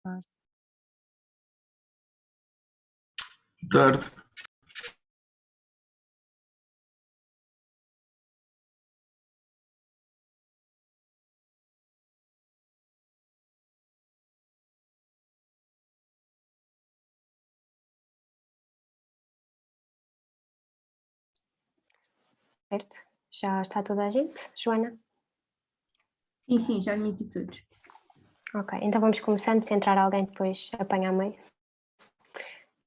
Tarde. Tarde. Certo? Já está toda a gente? Joana? Sim, já admiti todos. Ok, então vamos começando, se entrar alguém depois apanha a meio.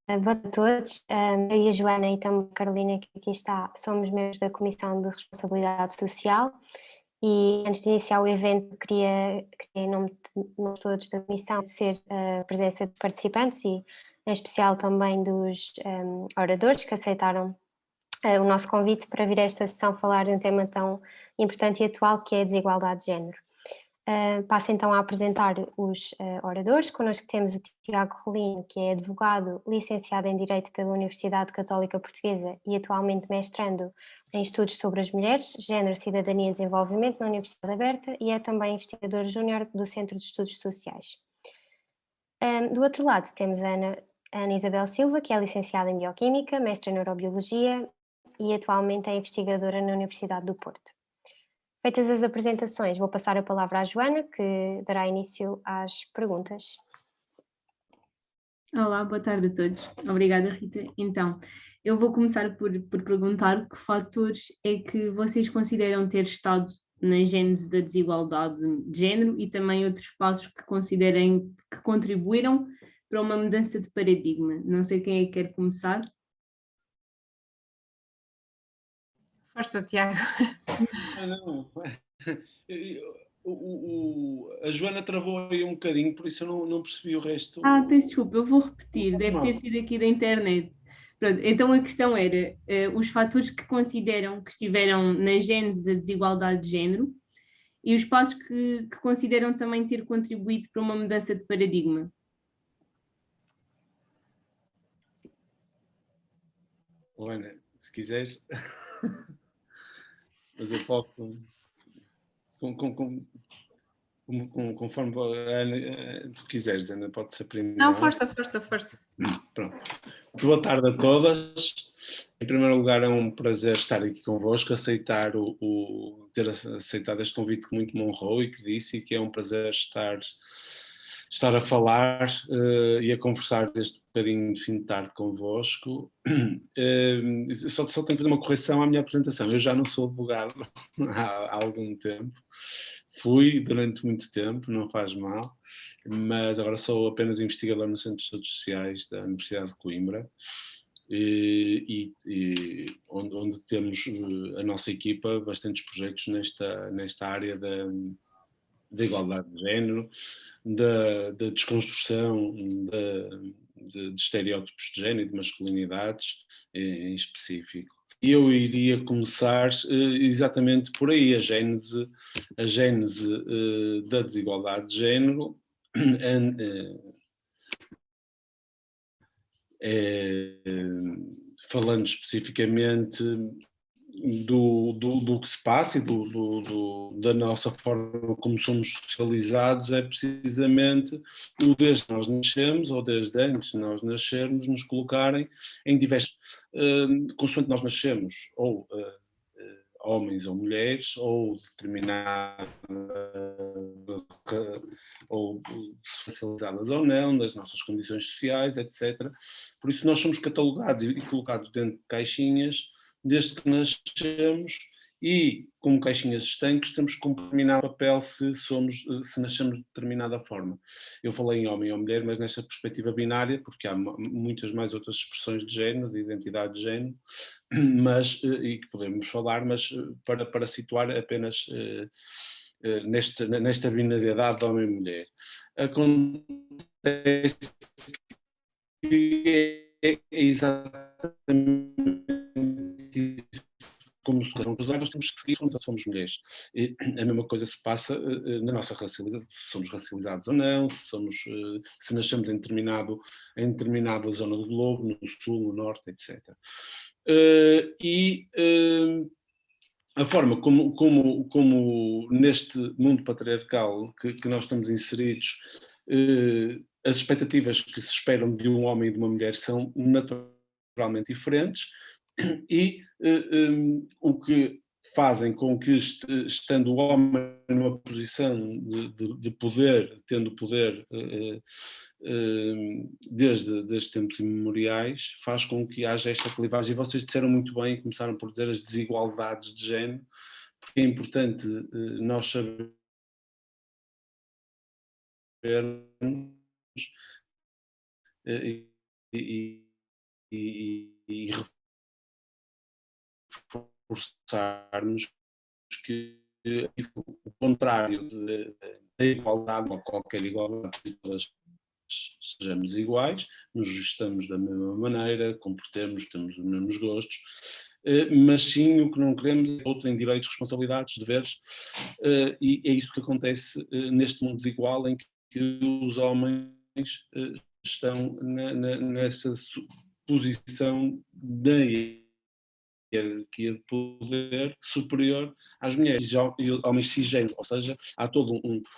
Boa tarde a todos, eu e a Joana e também a Carolina que aqui está, somos membros da Comissão de Responsabilidade Social e antes de iniciar o evento queria em nome de nós todos da Comissão agradecer a presença de participantes e em especial também dos oradores que aceitaram o nosso convite para vir a esta sessão falar de um tema tão importante e atual que é a desigualdade de género. Passo então a apresentar os oradores. Connosco temos o Tiago Rolino, que é advogado, licenciado em Direito pela Universidade Católica Portuguesa e atualmente mestrando em estudos sobre as mulheres, género, cidadania e desenvolvimento na Universidade Aberta e é também investigador júnior do Centro de Estudos Sociais. Do outro lado temos a Ana Isabel Silva, que é licenciada em Bioquímica, mestra em Neurobiologia e atualmente é investigadora na Universidade do Porto. Feitas as apresentações, vou passar a palavra à Joana, que dará início às perguntas. Olá, boa tarde a todos. Obrigada, Rita. Então, eu vou começar por perguntar que fatores é que vocês consideram ter estado na gênese da desigualdade de género e também outros passos que considerem que contribuíram para uma mudança de paradigma. Não sei quem é que quer começar. Força, Tiago. Não. A Joana travou aí um bocadinho, por isso eu não percebi o resto. Peço desculpa, eu vou repetir, deve ter sido aqui da internet. Pronto, então a questão era os fatores que consideram que estiveram na gênese da desigualdade de género e os passos que consideram também ter contribuído para uma mudança de paradigma. Joana, se quiseres, mas eu posso, conforme tu quiseres, Ana, pode ser primeiro. Não, força. Pronto. Boa tarde a todas. Em primeiro lugar, é um prazer estar aqui convosco, ter aceitado este convite que muito me honrou e que disse, e que é um prazer estar a falar e a conversar este bocadinho de fim de tarde convosco. Só tenho que fazer uma correção à minha apresentação. Eu já não sou advogado há algum tempo. Fui durante muito tempo, não faz mal, mas agora sou apenas investigador no Centro de Estudos Sociais da Universidade de Coimbra, onde temos a nossa equipa bastantes projetos nesta área da igualdade de género, da desconstrução de estereótipos de género e de masculinidades em específico. Eu iria começar exatamente por aí, a gênese da desigualdade de género, falando especificamente do que se passa e da nossa forma como somos socializados, é precisamente o desde que nós nascemos ou desde antes de nós nascermos nos colocarem em diversos, consoante nós nascemos, ou homens ou mulheres, ou determinadas, ou socializadas ou não, das nossas condições sociais, etc. Por isso nós somos catalogados e colocados dentro de caixinhas desde que nascemos e, como caixinhas estanques, temos que cumprir determinado papel se nascemos de determinada forma. Eu falei em homem ou mulher, mas nessa perspectiva binária, porque há muitas mais outras expressões de género, de identidade de género, e que podemos falar, mas para situar apenas nesta binariedade de homem e mulher. Acontece que é exatamente isso. Como nós temos que seguir quando somos mulheres. E a mesma coisa se passa na nossa racialização, se somos racializados ou não, se nascemos em determinada zona do globo, no sul, no norte, etc. A forma como neste mundo patriarcal que nós estamos inseridos as expectativas que se esperam de um homem e de uma mulher são naturalmente diferentes e o que fazem com que, estando o homem numa posição de poder, tendo poder desde tempos imemoriais, faz com que haja esta clivagem. E vocês disseram muito bem, começaram por dizer as desigualdades de género, porque é importante nós sabermos e reforçarmos que o contrário da igualdade, ou qualquer igualdade, que todas sejamos iguais, nos gestamos da mesma maneira, comportemos, temos os mesmos gostos, mas sim o que não queremos é outro em direitos, responsabilidades, deveres, e é isso que acontece neste mundo desigual em que os homens estão nessa posição da hierarquia de poder superior às mulheres e homens cisgênero, ou seja, há toda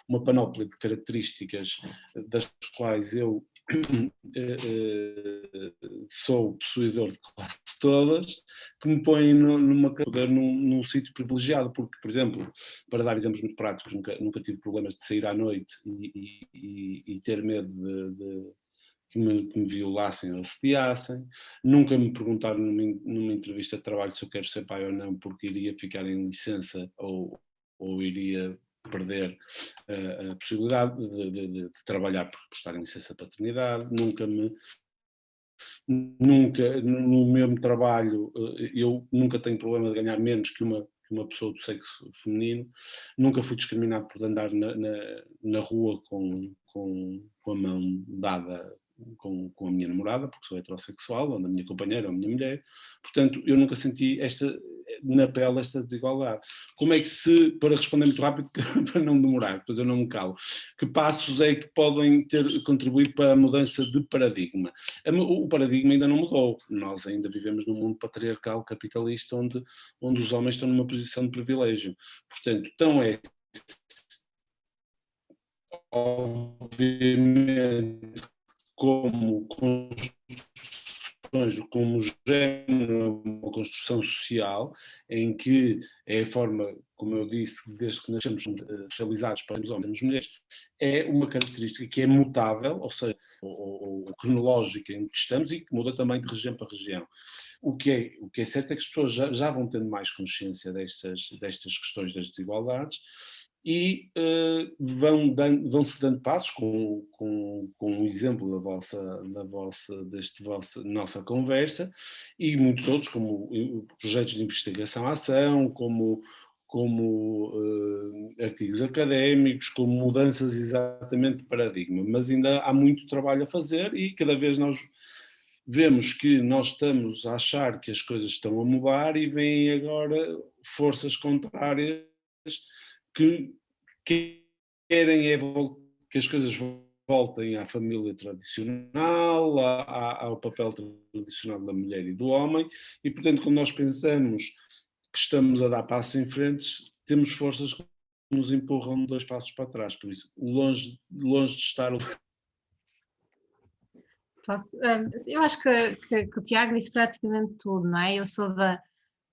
uma panóplia de características das quais eu sou possuidor de quase todas, que me põem num sítio privilegiado, porque, por exemplo, para dar exemplos muito práticos, nunca tive problemas de sair à noite e ter medo de que me violassem ou assediassem, nunca me perguntaram numa entrevista de trabalho se eu quero ser pai ou não, porque iria ficar em licença ou iria perder a possibilidade de trabalhar por estar em licença de paternidade, nunca no mesmo trabalho, eu nunca tenho problema de ganhar menos que uma pessoa do sexo feminino, nunca fui discriminado por andar na rua com a mão dada com a minha namorada, porque sou heterossexual, ou na minha companheira, ou a minha mulher, portanto eu nunca senti na pele esta desigualdade. Como é que para responder muito rápido, para não demorar, depois eu não me calo, que passos é que podem contribuir para a mudança de paradigma? O paradigma ainda não mudou, nós ainda vivemos num mundo patriarcal capitalista onde os homens estão numa posição de privilégio, portanto, obviamente como género, uma construção social, em que é a forma, como eu disse, desde que nascemos socializados para os homens e as mulheres, é uma característica que é mutável, ou seja, ou cronológica em que estamos e que muda também de região para região. O que é certo é que as pessoas já vão tendo mais consciência destas questões das desigualdades e vão-se dando passos com um exemplo nossa conversa e muitos outros, como projetos de investigação-ação, como artigos académicos, como mudanças exatamente de paradigma, mas ainda há muito trabalho a fazer e cada vez nós vemos que nós estamos a achar que as coisas estão a mudar e vêm agora forças contrárias que querem que as coisas voltem à família tradicional, ao papel tradicional da mulher e do homem, e portanto quando nós pensamos que estamos a dar passos em frente, temos forças que nos empurram 2 passos para trás, por isso longe de estar eu acho que o Tiago disse praticamente tudo, não é? Eu sou da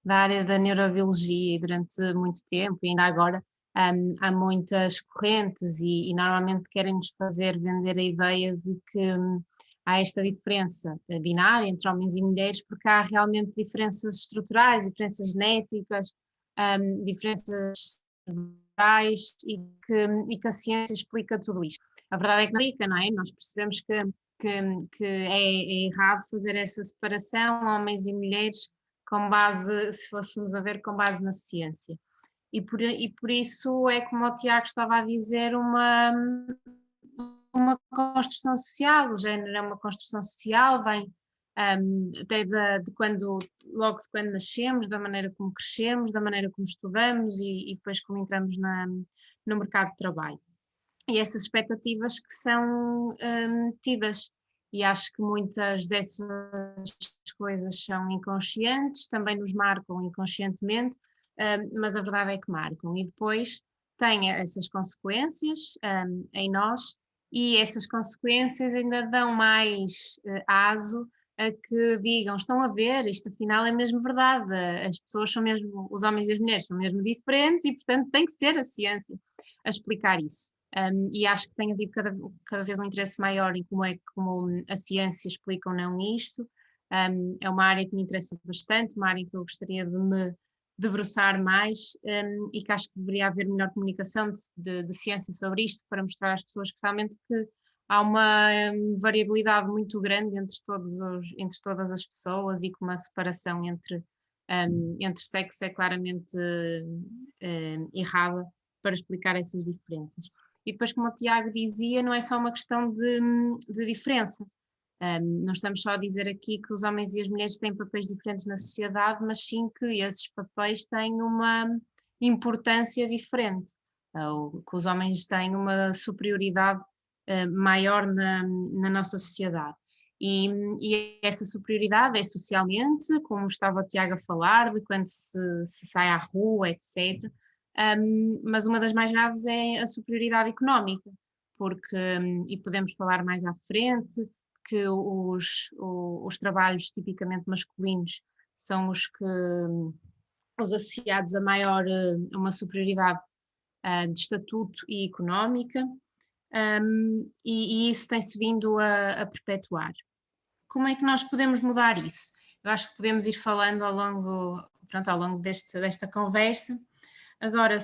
área da neurobiologia e durante muito tempo, e ainda agora, há muitas correntes e normalmente querem-nos fazer vender a ideia de que há esta diferença binária entre homens e mulheres, porque há realmente diferenças estruturais, diferenças genéticas, diferenças cerebrais e que a ciência explica tudo isto. A verdade é que não explica, não é? Nós percebemos que é errado fazer essa separação, homens e mulheres, com base, se fôssemos a ver, com base na ciência. E por isso é, como o Tiago estava a dizer, uma construção social. O género é uma construção social, vem até logo de quando nascemos, da maneira como crescemos, da maneira como estudamos e depois como entramos no mercado de trabalho. E essas expectativas que são tidas. E acho que muitas dessas coisas são inconscientes, também nos marcam inconscientemente, mas a verdade é que marcam. E depois tem essas consequências em nós e essas consequências ainda dão mais aso a que digam, estão a ver, isto afinal é mesmo verdade, as pessoas são mesmo, os homens e as mulheres são mesmo diferentes e portanto tem que ser a ciência a explicar isso. E acho que tem havido cada vez um interesse maior em como a ciência explica ou não isto. É uma área que me interessa bastante, uma área em que eu gostaria de me debruçar mais, e que acho que deveria haver melhor comunicação de ciência sobre isto para mostrar às pessoas que realmente que há uma variabilidade muito grande entre todas as pessoas e que uma separação entre sexos é claramente errada para explicar essas diferenças. E depois, como o Tiago dizia, não é só uma questão de diferença. Não estamos só a dizer aqui que os homens e as mulheres têm papéis diferentes na sociedade, mas sim que esses papéis têm uma importância diferente, ou que os homens têm uma superioridade maior na nossa sociedade. E essa superioridade é socialmente, como estava o Tiago a falar, de quando se sai à rua, etc. Mas uma das mais graves é a superioridade económica, porque, e podemos falar mais à frente, que os trabalhos tipicamente masculinos são os associados a uma superioridade de estatuto e económica, e isso tem-se vindo a perpetuar. Como é que nós podemos mudar isso? Eu acho que podemos ir falando ao longo desta conversa. Agora,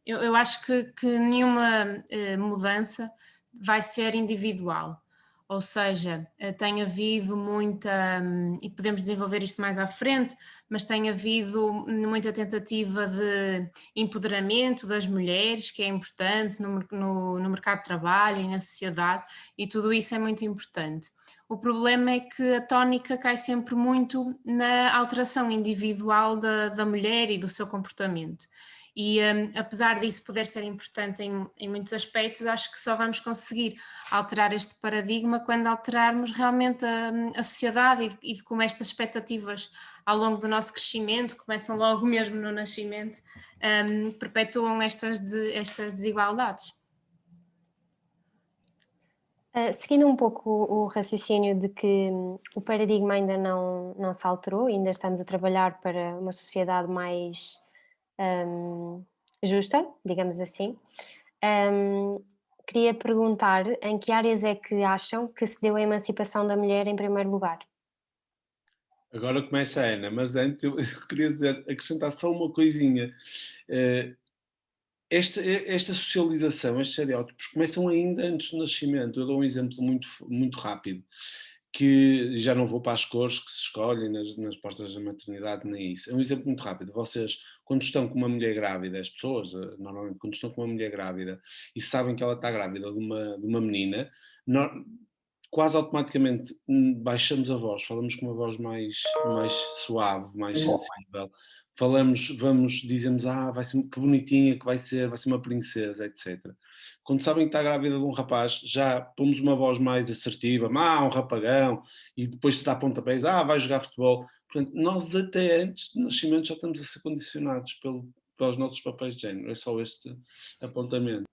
eu acho que nenhuma mudança vai ser individual. Ou seja, tem havido muita, e podemos desenvolver isto mais à frente, mas tem havido muita tentativa de empoderamento das mulheres, que é importante no mercado de trabalho e na sociedade, e tudo isso é muito importante. O problema é que a tónica cai sempre muito na alteração individual da mulher e do seu comportamento. E apesar disso poder ser importante em muitos aspectos, acho que só vamos conseguir alterar este paradigma quando alterarmos realmente a sociedade e de como estas expectativas ao longo do nosso crescimento, começam logo mesmo no nascimento, perpetuam estas desigualdades. Seguindo um pouco o raciocínio de que o paradigma ainda não se alterou, ainda estamos a trabalhar para uma sociedade mais justa, digamos assim, queria perguntar em que áreas é que acham que se deu a emancipação da mulher em primeiro lugar? Agora começa a Ana, mas antes eu queria acrescentar só uma coisinha. Esta socialização, estes estereótipos, começam ainda antes do nascimento. Eu dou um exemplo muito, muito rápido, que já não vou para as cores que se escolhem nas portas da maternidade, nem isso. É um exemplo muito rápido. Vocês, quando estão com uma mulher grávida, as pessoas, normalmente, quando estão com uma mulher grávida e sabem que ela está grávida de uma menina, quase automaticamente baixamos a voz, falamos com uma voz mais suave, mais sensível. Dizemos, vai ser, que bonitinha que vai ser uma princesa, etc. Quando sabem que está grávida de um rapaz, já pomos uma voz mais assertiva, um rapagão, e depois se dá pontapés, vai jogar futebol. Portanto, nós até antes do nascimento já estamos a ser condicionados pelos nossos papéis de género, é só este apontamento.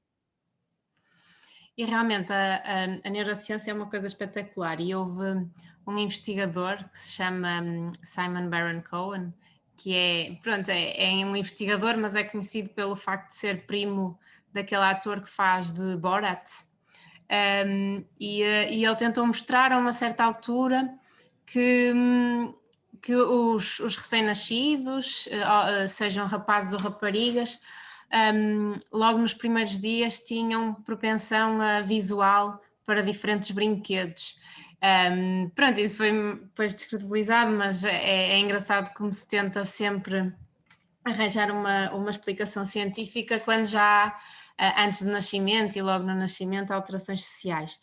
E realmente a neurociência é uma coisa espetacular, e houve um investigador que se chama Simon Baron-Cohen, que é um investigador, mas é conhecido pelo facto de ser primo daquele ator que faz de Borat, e ele tentou mostrar a uma certa altura que os recém-nascidos, sejam rapazes ou raparigas, logo nos primeiros dias tinham propensão visual para diferentes brinquedos. Isso foi depois descredibilizado, mas é engraçado como se tenta sempre arranjar uma explicação científica quando já há, antes do nascimento e logo no nascimento, alterações sociais.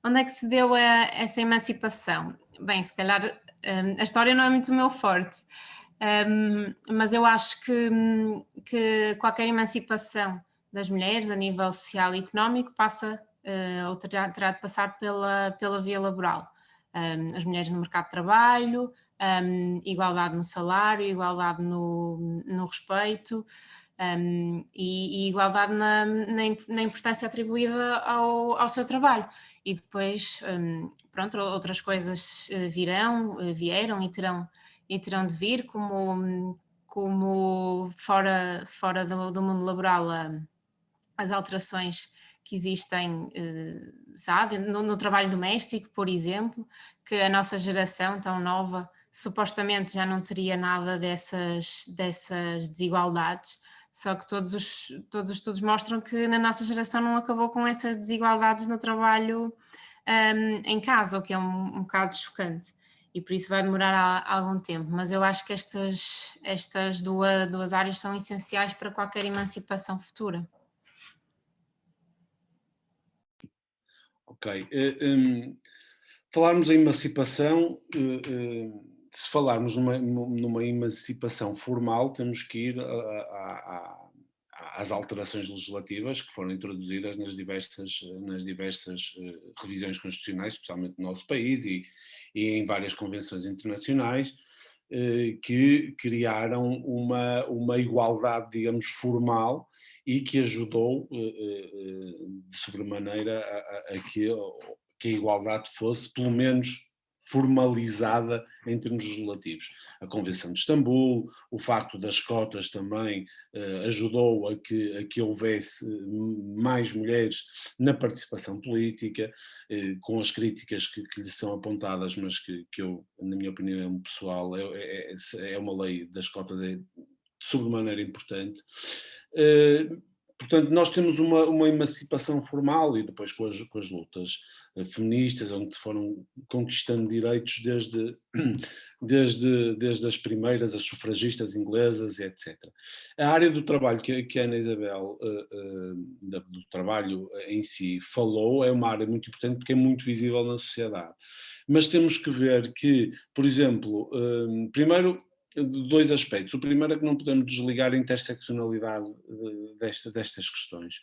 Onde é que se deu essa emancipação? Bem, se calhar a história não é muito o meu forte, mas eu acho que qualquer emancipação das mulheres a nível social e económico passa ou terá de passar pela via laboral. As mulheres no mercado de trabalho, igualdade no salário, igualdade no respeito, e igualdade na importância atribuída ao seu trabalho. E depois, pronto, outras coisas vieram e terão de vir, como fora do mundo laboral, as alterações que existem, sabe, no trabalho doméstico, por exemplo, que a nossa geração tão nova supostamente já não teria nada dessas desigualdades, só que todos os estudos mostram que na nossa geração não acabou com essas desigualdades no trabalho, em casa, o que é um bocado chocante. E por isso vai demorar algum tempo, mas eu acho que estas duas áreas são essenciais para qualquer emancipação futura. Ok. Falarmos em emancipação, se falarmos numa emancipação formal, temos que ir às alterações legislativas que foram introduzidas nas diversas revisões constitucionais, especialmente no nosso país e em várias convenções internacionais, que criaram uma igualdade, digamos, formal e que ajudou de sobremaneira a que a igualdade fosse, pelo menos, formalizada em termos legislativos. A Convenção de Istambul, o facto das cotas também ajudou a que houvesse mais mulheres na participação política, com as críticas que lhe são apontadas, mas que eu, na minha opinião pessoal, é uma lei das cotas de sobremaneira importante. Portanto, nós temos uma emancipação formal e depois com as lutas feministas, onde foram conquistando direitos desde as primeiras, as sufragistas inglesas, etc. A área do trabalho que a Ana Isabel, do trabalho em si, falou, é uma área muito importante porque é muito visível na sociedade. Mas temos que ver que, por exemplo, primeiro, dois aspectos. O primeiro é que não podemos desligar a interseccionalidade destas questões,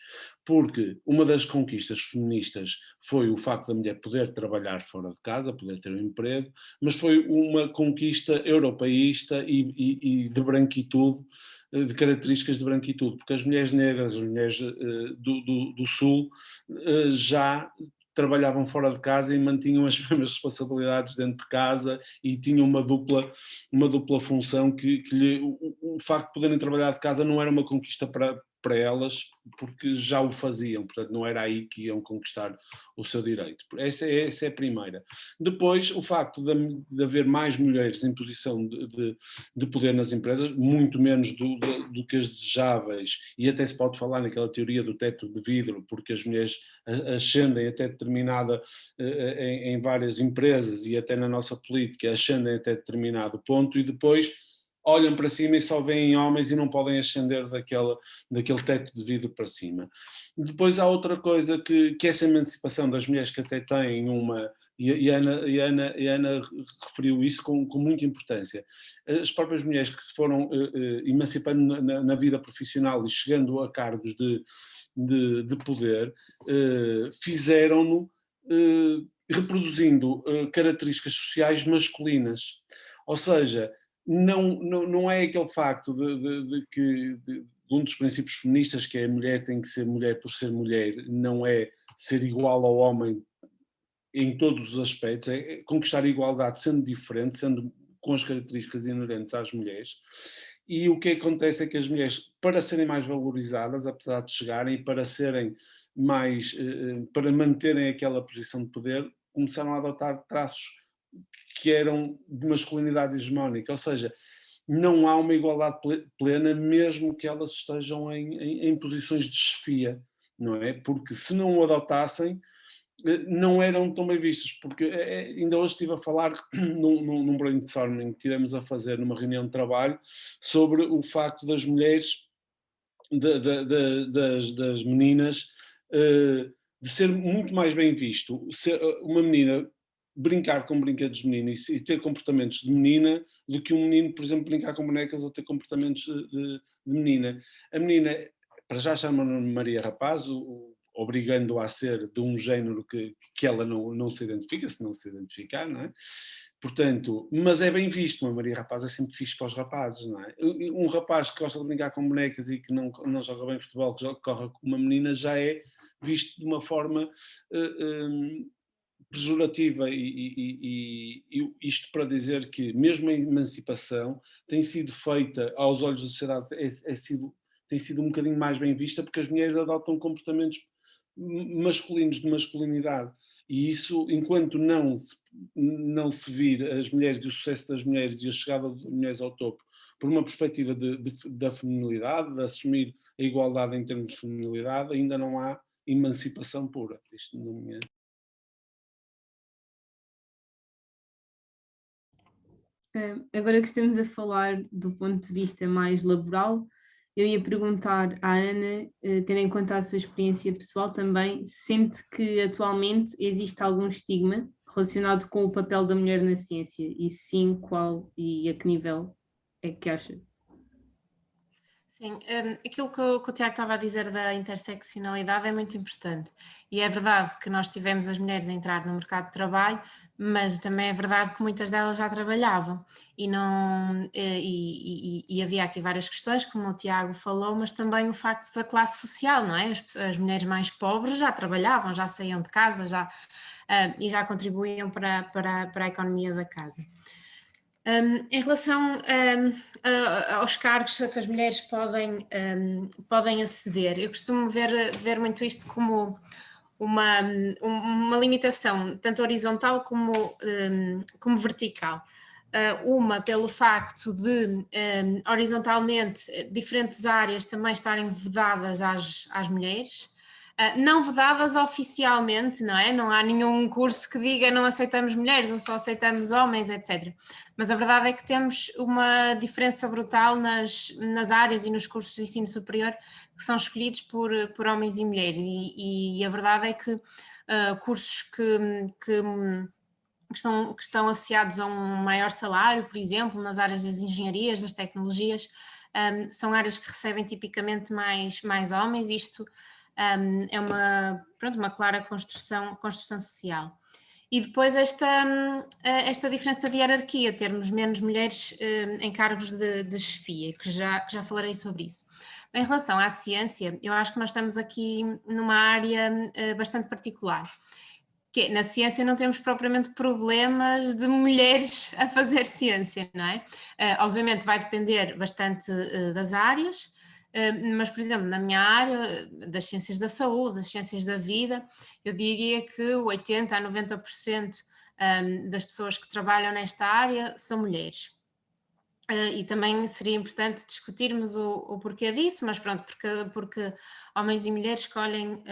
porque uma das conquistas feministas foi o facto da mulher poder trabalhar fora de casa, poder ter um emprego, mas foi uma conquista europeísta e de branquitude, de características de branquitude, porque as mulheres negras, as mulheres do Sul, já trabalhavam fora de casa e mantinham as mesmas responsabilidades dentro de casa e tinham uma dupla função que o facto de poderem trabalhar de casa não era uma conquista para elas, porque já o faziam, portanto não era aí que iam conquistar o seu direito. Essa é a primeira. Depois, o facto de haver mais mulheres em posição de poder nas empresas, muito menos do que as desejáveis, e até se pode falar naquela teoria do teto de vidro, porque as mulheres ascendem até determinada, em várias empresas e até na nossa política, ascendem até determinado ponto e depois olham para cima e só veem homens e não podem ascender daquele teto de vidro para cima. Depois há outra coisa que essa emancipação das mulheres que até têm uma, e a Ana referiu isso com muita importância, as próprias mulheres que se foram emancipando na vida profissional e chegando a cargos de poder, fizeram-no reproduzindo características sociais masculinas. Ou seja, não é aquele facto de um dos princípios feministas, que é a mulher tem que ser mulher por ser mulher, não é ser igual ao homem em todos os aspectos, é conquistar a igualdade sendo diferente, sendo com as características inerentes às mulheres. E o que acontece é que as mulheres, para serem mais valorizadas, apesar de chegarem, e para serem mais, para manterem aquela posição de poder, começaram a adotar traços que eram de masculinidade hegemónica, ou seja, não há uma igualdade plena mesmo que elas estejam em posições de chefia, não é? Porque se não o adotassem, não eram tão bem vistos, porque ainda hoje estive a falar num brainstorming que tivemos a fazer numa reunião de trabalho sobre o facto das mulheres, das meninas, de ser muito mais bem visto, ser uma menina brincar com brinquedos de menina e ter comportamentos de menina do que um menino, por exemplo, brincar com bonecas ou ter comportamentos de menina. A menina, para já chama Maria Rapaz, obrigando-a a ser de um género que ela não se identifica, se não se identificar, não é? Portanto, mas é bem visto, uma Maria Rapaz é sempre fixe para os rapazes, não é? Um rapaz que gosta de brincar com bonecas e que não joga bem futebol, que corre com uma menina, já é visto de uma forma pejorativa, e isto para dizer que mesmo a emancipação tem sido feita aos olhos da sociedade, tem sido um bocadinho mais bem vista, porque as mulheres adotam comportamentos masculinos, de masculinidade, e isso, enquanto não se vir as mulheres e o sucesso das mulheres e a chegada de mulheres ao topo por uma perspectiva da feminilidade, de assumir a igualdade em termos de feminilidade, ainda não há emancipação pura. Isto na minha... Agora que estamos a falar do ponto de vista mais laboral, eu ia perguntar à Ana, tendo em conta a sua experiência pessoal também, sente que atualmente existe algum estigma relacionado com o papel da mulher na ciência? E se sim, qual e a que nível é que acha? Sim, aquilo que o Tiago estava a dizer da interseccionalidade é muito importante, e é verdade que nós tivemos as mulheres a entrar no mercado de trabalho, mas também é verdade que muitas delas já trabalhavam, e, não, e havia aqui várias questões, como o Tiago falou, mas também o facto da classe social, não é? As mulheres mais pobres já trabalhavam, já saíam de casa, e já contribuíam para a economia da casa. Em relação aos cargos a que as mulheres podem aceder, eu costumo ver muito isto como uma limitação, tanto horizontal como vertical. Uma pelo facto de horizontalmente diferentes áreas também estarem vedadas às mulheres. Não vedadas oficialmente, não é? Não há nenhum curso que diga não aceitamos mulheres ou só aceitamos homens, etc. Mas a verdade é que temos uma diferença brutal nas áreas e nos cursos de ensino superior que são escolhidos por homens e mulheres, e a verdade é que cursos que estão associados a um maior salário, por exemplo, nas áreas das engenharias, das tecnologias, são áreas que recebem tipicamente mais homens. Isto é uma clara construção social. E depois esta diferença de hierarquia, termos menos mulheres em cargos de chefia, que já falarei sobre isso. Em relação à ciência, eu acho que nós estamos aqui numa área bastante particular, que na ciência não temos propriamente problemas de mulheres a fazer ciência, não é? Obviamente vai depender bastante das áreas, mas, por exemplo, na minha área, das ciências da saúde, das ciências da vida, eu diria que 80% a 90% das pessoas que trabalham nesta área são mulheres. E também seria importante discutirmos o porquê disso, mas pronto, porque homens e mulheres escolhem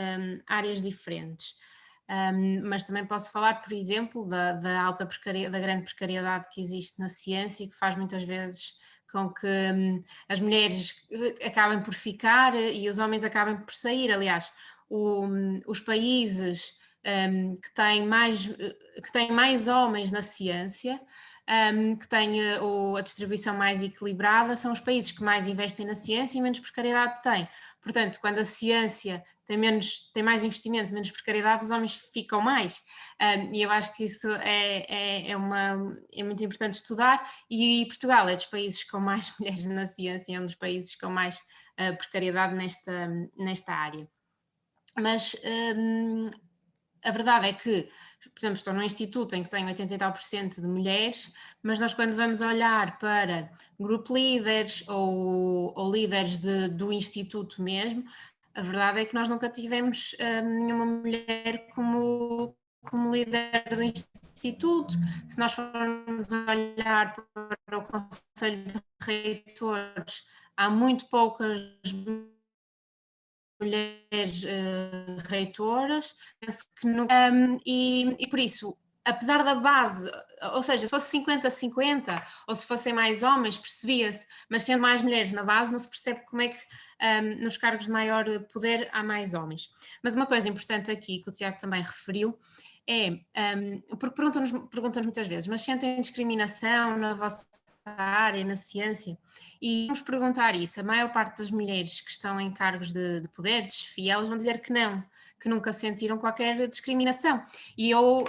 áreas diferentes. Mas também posso falar, por exemplo, da alta precariedade, da grande precariedade que existe na ciência e que faz muitas vezes com que as mulheres acabem por ficar e os homens acabem por sair. Aliás, os países que têm mais homens na ciência, que têm a distribuição mais equilibrada, são os países que mais investem na ciência e menos precariedade têm. Portanto, quando a ciência tem mais investimento, menos precariedade, os homens ficam mais. E eu acho que isso é muito importante estudar, e Portugal é dos países com mais mulheres na ciência, é um dos países com mais precariedade nesta área. Mas a verdade é que, por exemplo, estou num instituto em que tenho 80 e tal % de mulheres, mas nós, quando vamos olhar para group leaders ou líderes do instituto mesmo, a verdade é que nós nunca tivemos nenhuma mulher como líder do instituto. Se nós formos olhar para o Conselho de Reitores, há muito poucas mulheres reitoras, penso que e por isso, apesar da base, ou seja, se fosse 50-50 ou se fossem mais homens, percebia-se, mas sendo mais mulheres na base, não se percebe como é que nos cargos de maior poder há mais homens. Mas uma coisa importante aqui, que o Tiago também referiu, é, porque perguntam-nos muitas vezes, mas sentem discriminação na vossa área, na ciência? E vamos perguntar isso. A maior parte das mulheres que estão em cargos de poder, de chefia, elas vão dizer que que nunca sentiram qualquer discriminação. E eu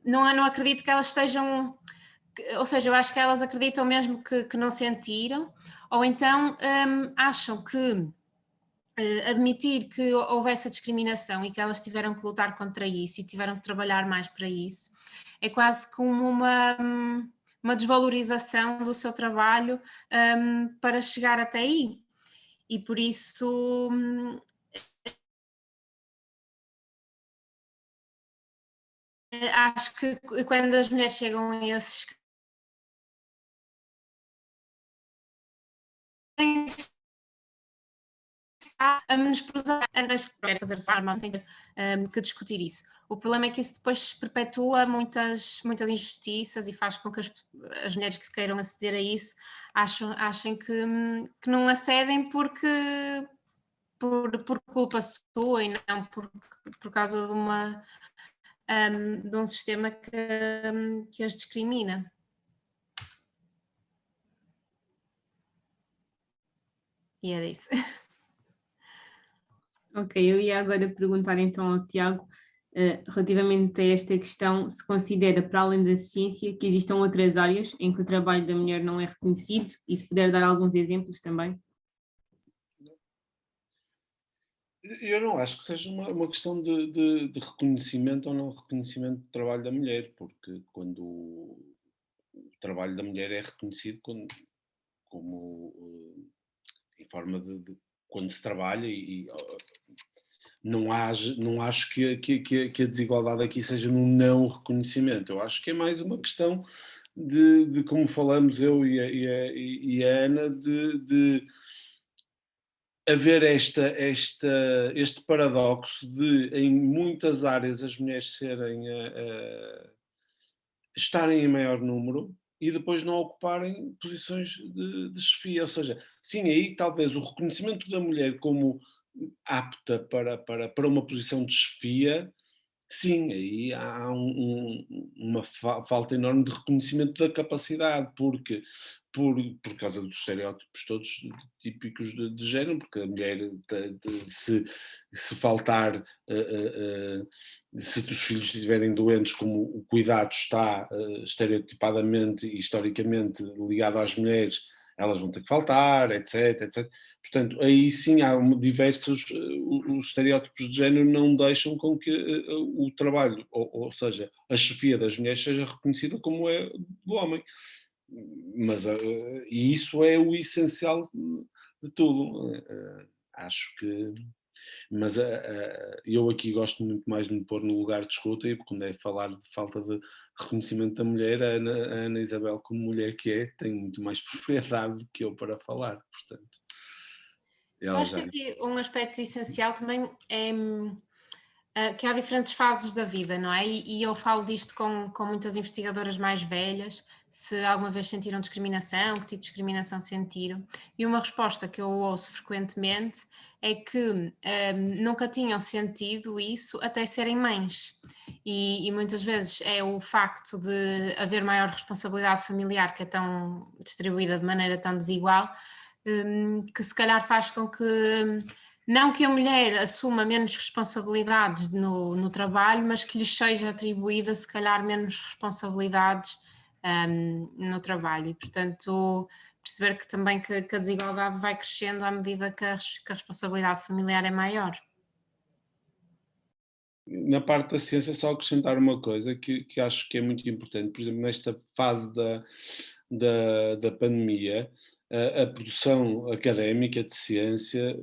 não acredito que elas estejam, ou seja, eu acho que elas acreditam mesmo que não sentiram, ou então acham que admitir que houve essa discriminação e que elas tiveram que lutar contra isso e tiveram que trabalhar mais para isso, é quase como uma desvalorização do seu trabalho para chegar até aí. E por isso acho que quando as mulheres chegam a esses a menosprezar, antes de fazer só arma, tem que discutir isso. O problema é que isso depois perpetua muitas injustiças e faz com que as mulheres que queiram aceder a isso achem que não acedem por culpa sua e não por causa de um sistema que as discrimina. E era isso. Ok, eu ia agora perguntar então ao Tiago, relativamente a esta questão, se considera, para além da ciência, que existam outras áreas em que o trabalho da mulher não é reconhecido, e se puder dar alguns exemplos também. Eu não acho que seja uma questão de reconhecimento ou não reconhecimento do trabalho da mulher, porque quando o trabalho da mulher é reconhecido como em forma de quando se trabalha e não acho que a desigualdade aqui seja no não reconhecimento. Eu acho que é mais uma questão de como falamos eu e a Ana, de haver este paradoxo de, em muitas áreas, as mulheres estarem em maior número e depois não ocuparem posições de chefia. Ou seja, sim, aí talvez o reconhecimento da mulher como apta para uma posição de chefia, sim, aí há uma falta enorme de reconhecimento da capacidade, porque por causa dos estereótipos todos típicos de género, porque a mulher, se faltar, se os filhos estiverem doentes, como o cuidado está estereotipadamente e historicamente ligado às mulheres, elas vão ter que faltar, etc, etc. Portanto, aí sim há diversos, os estereótipos de género não deixam com que o trabalho, ou seja, a chefia das mulheres seja reconhecida como é do homem. Mas, e isso é o essencial de tudo. Acho que... Mas eu aqui gosto muito mais de me pôr no lugar de escuta, e quando é falar de falta de reconhecimento da mulher, a Ana Isabel, como mulher que é, tem muito mais propriedade do que eu para falar, portanto. Eu acho que aqui um aspecto essencial também é que há diferentes fases da vida, não é? E eu falo disto com muitas investigadoras mais velhas, se alguma vez sentiram discriminação, que tipo de discriminação sentiram, e uma resposta que eu ouço frequentemente é que nunca tinham sentido isso até serem mães, e muitas vezes é o facto de haver maior responsabilidade familiar, que é tão distribuída de maneira tão desigual, que se calhar faz com que... Não que a mulher assuma menos responsabilidades no trabalho, mas que lhes seja atribuída, se calhar, menos responsabilidades no trabalho. E, portanto, perceber que também que a desigualdade vai crescendo à medida que a responsabilidade familiar é maior. Na parte da ciência, só acrescentar uma coisa que acho que é muito importante. Por exemplo, nesta fase da pandemia, a produção académica de ciência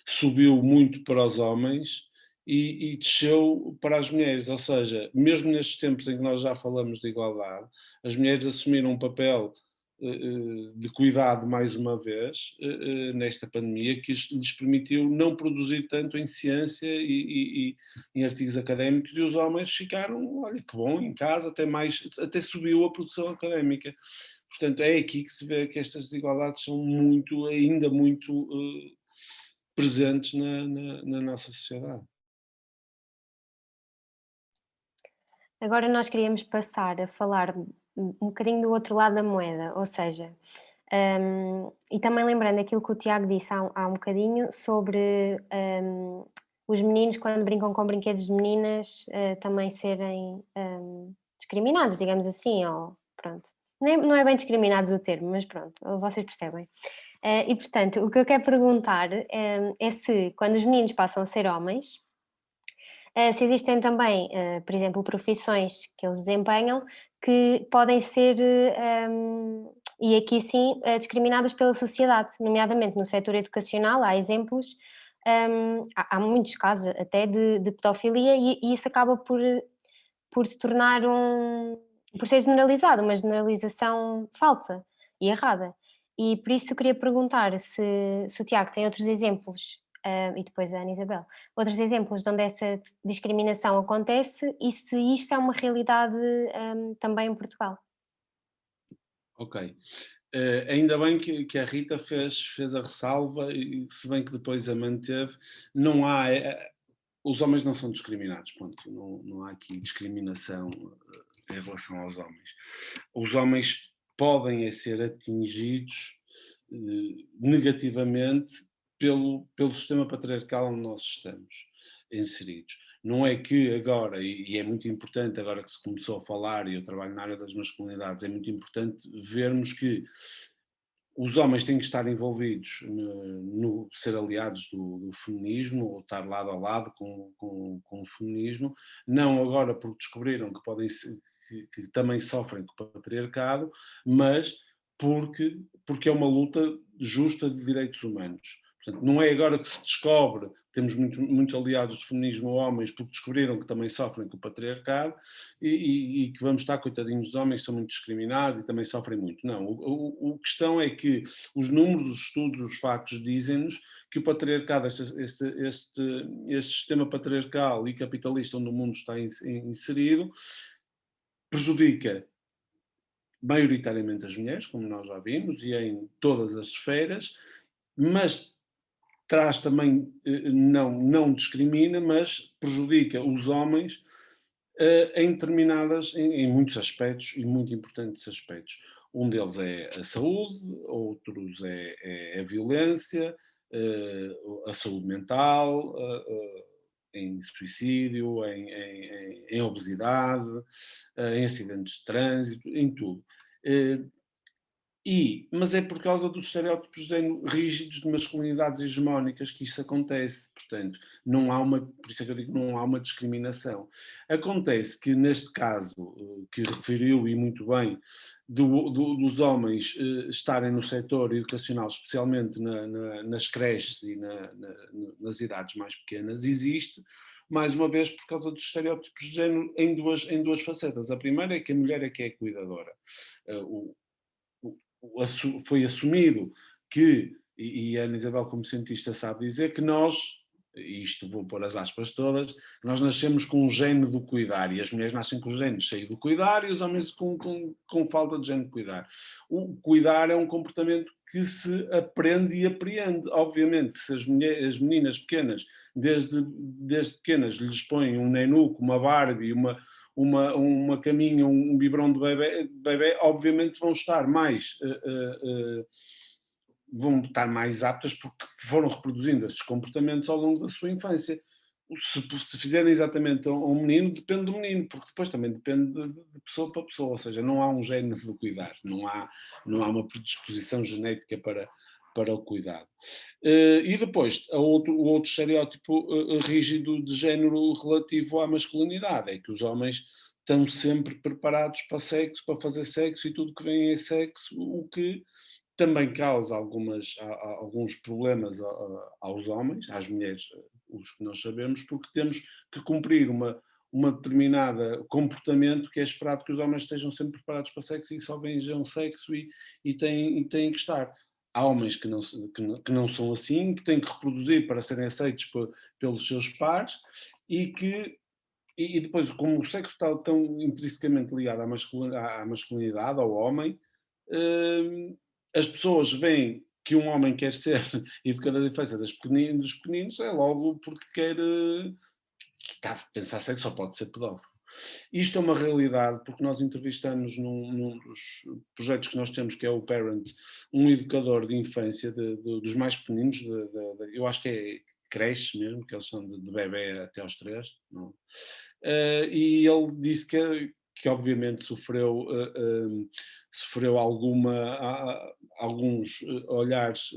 subiu muito para os homens e desceu para as mulheres. Ou seja, mesmo nestes tempos em que nós já falamos de igualdade, as mulheres assumiram um papel de cuidado mais uma vez nesta pandemia, que lhes permitiu não produzir tanto em ciência e em artigos académicos, e os homens ficaram, olha que bom, em casa, até subiu a produção académica. Portanto, é aqui que se vê que estas desigualdades são ainda muito presentes na nossa sociedade. Agora nós queríamos passar a falar um bocadinho do outro lado da moeda, ou seja, e também lembrando aquilo que o Tiago disse há um bocadinho sobre os meninos, quando brincam com brinquedos de meninas, também serem discriminados, digamos assim, ou pronto. Não é bem discriminados o termo, mas pronto, vocês percebem. E portanto, o que eu quero perguntar é se, quando os meninos passam a ser homens, se existem também, por exemplo, profissões que eles desempenham que podem ser, e aqui sim, discriminadas pela sociedade, nomeadamente no setor educacional, há exemplos, há muitos casos até de pedofilia e isso acaba por se tornar por ser generalizado, uma generalização falsa e errada. E por isso eu queria perguntar se o Tiago tem outros exemplos, e depois a Ana Isabel, outros exemplos de onde essa discriminação acontece e se isto é uma realidade também em Portugal. Ok. Ainda bem que a Rita fez a ressalva, e se bem que depois a manteve, não há. Os homens não são discriminados, ponto. Não há aqui discriminação em relação aos homens. Os homens podem ser atingidos negativamente pelo sistema patriarcal onde nós estamos inseridos. Não é que agora, e é muito importante agora que se começou a falar, e eu trabalho na área das masculinidades, é muito importante vermos que os homens têm que estar envolvidos no ser aliados do feminismo, ou estar lado a lado com o feminismo, não agora porque descobriram que podem que também sofrem com o patriarcado, mas porque é uma luta justa de direitos humanos. Portanto, não é agora que se descobre, temos muitos aliados do feminismo homens, porque descobriram que também sofrem com o patriarcado e que vamos estar coitadinhos dos homens, são muito discriminados e também sofrem muito. Não, a questão é que os números, os estudos, os factos dizem-nos que o patriarcado, este sistema patriarcal e capitalista onde o mundo está inserido, prejudica maioritariamente as mulheres, como nós já vimos, e em todas as esferas, mas traz também, não discrimina, mas prejudica os homens em determinadas, em muitos aspectos e muito importantes aspectos. Um deles é a saúde, outros é a violência, a saúde mental, em suicídio, em obesidade, em acidentes de trânsito, em tudo. Mas é por causa dos estereótipos rígidos de masculinidades hegemónicas que isso acontece. Portanto, por isso é que eu digo, não há uma discriminação. Acontece que neste caso, que referiu e muito bem, dos homens estarem no setor educacional, especialmente nas creches e nas idades mais pequenas, existe, mais uma vez, por causa dos estereótipos de género em duas facetas. A primeira é que a mulher é que é cuidadora. Foi assumido que, e a Ana Isabel como cientista sabe dizer, que nós, isto vou pôr as aspas todas, nós nascemos com um gene do cuidar, e as mulheres nascem com o gene cheio do cuidar e os homens com falta de gene de cuidar. O cuidar é um comportamento que se aprende e apreende. Obviamente, se as meninas pequenas, desde pequenas, lhes põem um nenuco, uma Barbie, uma caminha, um biberon de bebê, obviamente vão estar mais aptas porque foram reproduzindo esses comportamentos ao longo da sua infância. Se fizerem exatamente a um menino, depende do menino, porque depois também depende de pessoa para pessoa, ou seja, não há um gene de cuidar, não há uma predisposição genética para o cuidado. E depois, o outro estereótipo rígido de género relativo à masculinidade é que os homens estão sempre preparados para sexo, para fazer sexo e tudo que vem é sexo, o que também causa alguns problemas aos homens, às mulheres, os que nós sabemos, porque temos que cumprir uma determinada comportamento que é esperado que os homens estejam sempre preparados para sexo e só vejam sexo e têm que estar. Há homens que não são assim, que têm que reproduzir para serem aceitos pelos seus pares e depois, como o sexo está tão intrinsecamente ligado à masculinidade, ao homem, as pessoas veem que um homem quer ser educador de infância dos pequeninos, é logo porque quer que está a pensar sexo, só pode ser pedófilo. Isto é uma realidade porque nós entrevistamos num dos projetos que nós temos, que é o Parent, um educador de infância dos mais pequeninos, eu acho que creches mesmo, que eles são de bebé até aos 3, não? E ele disse que obviamente sofreu alguns olhares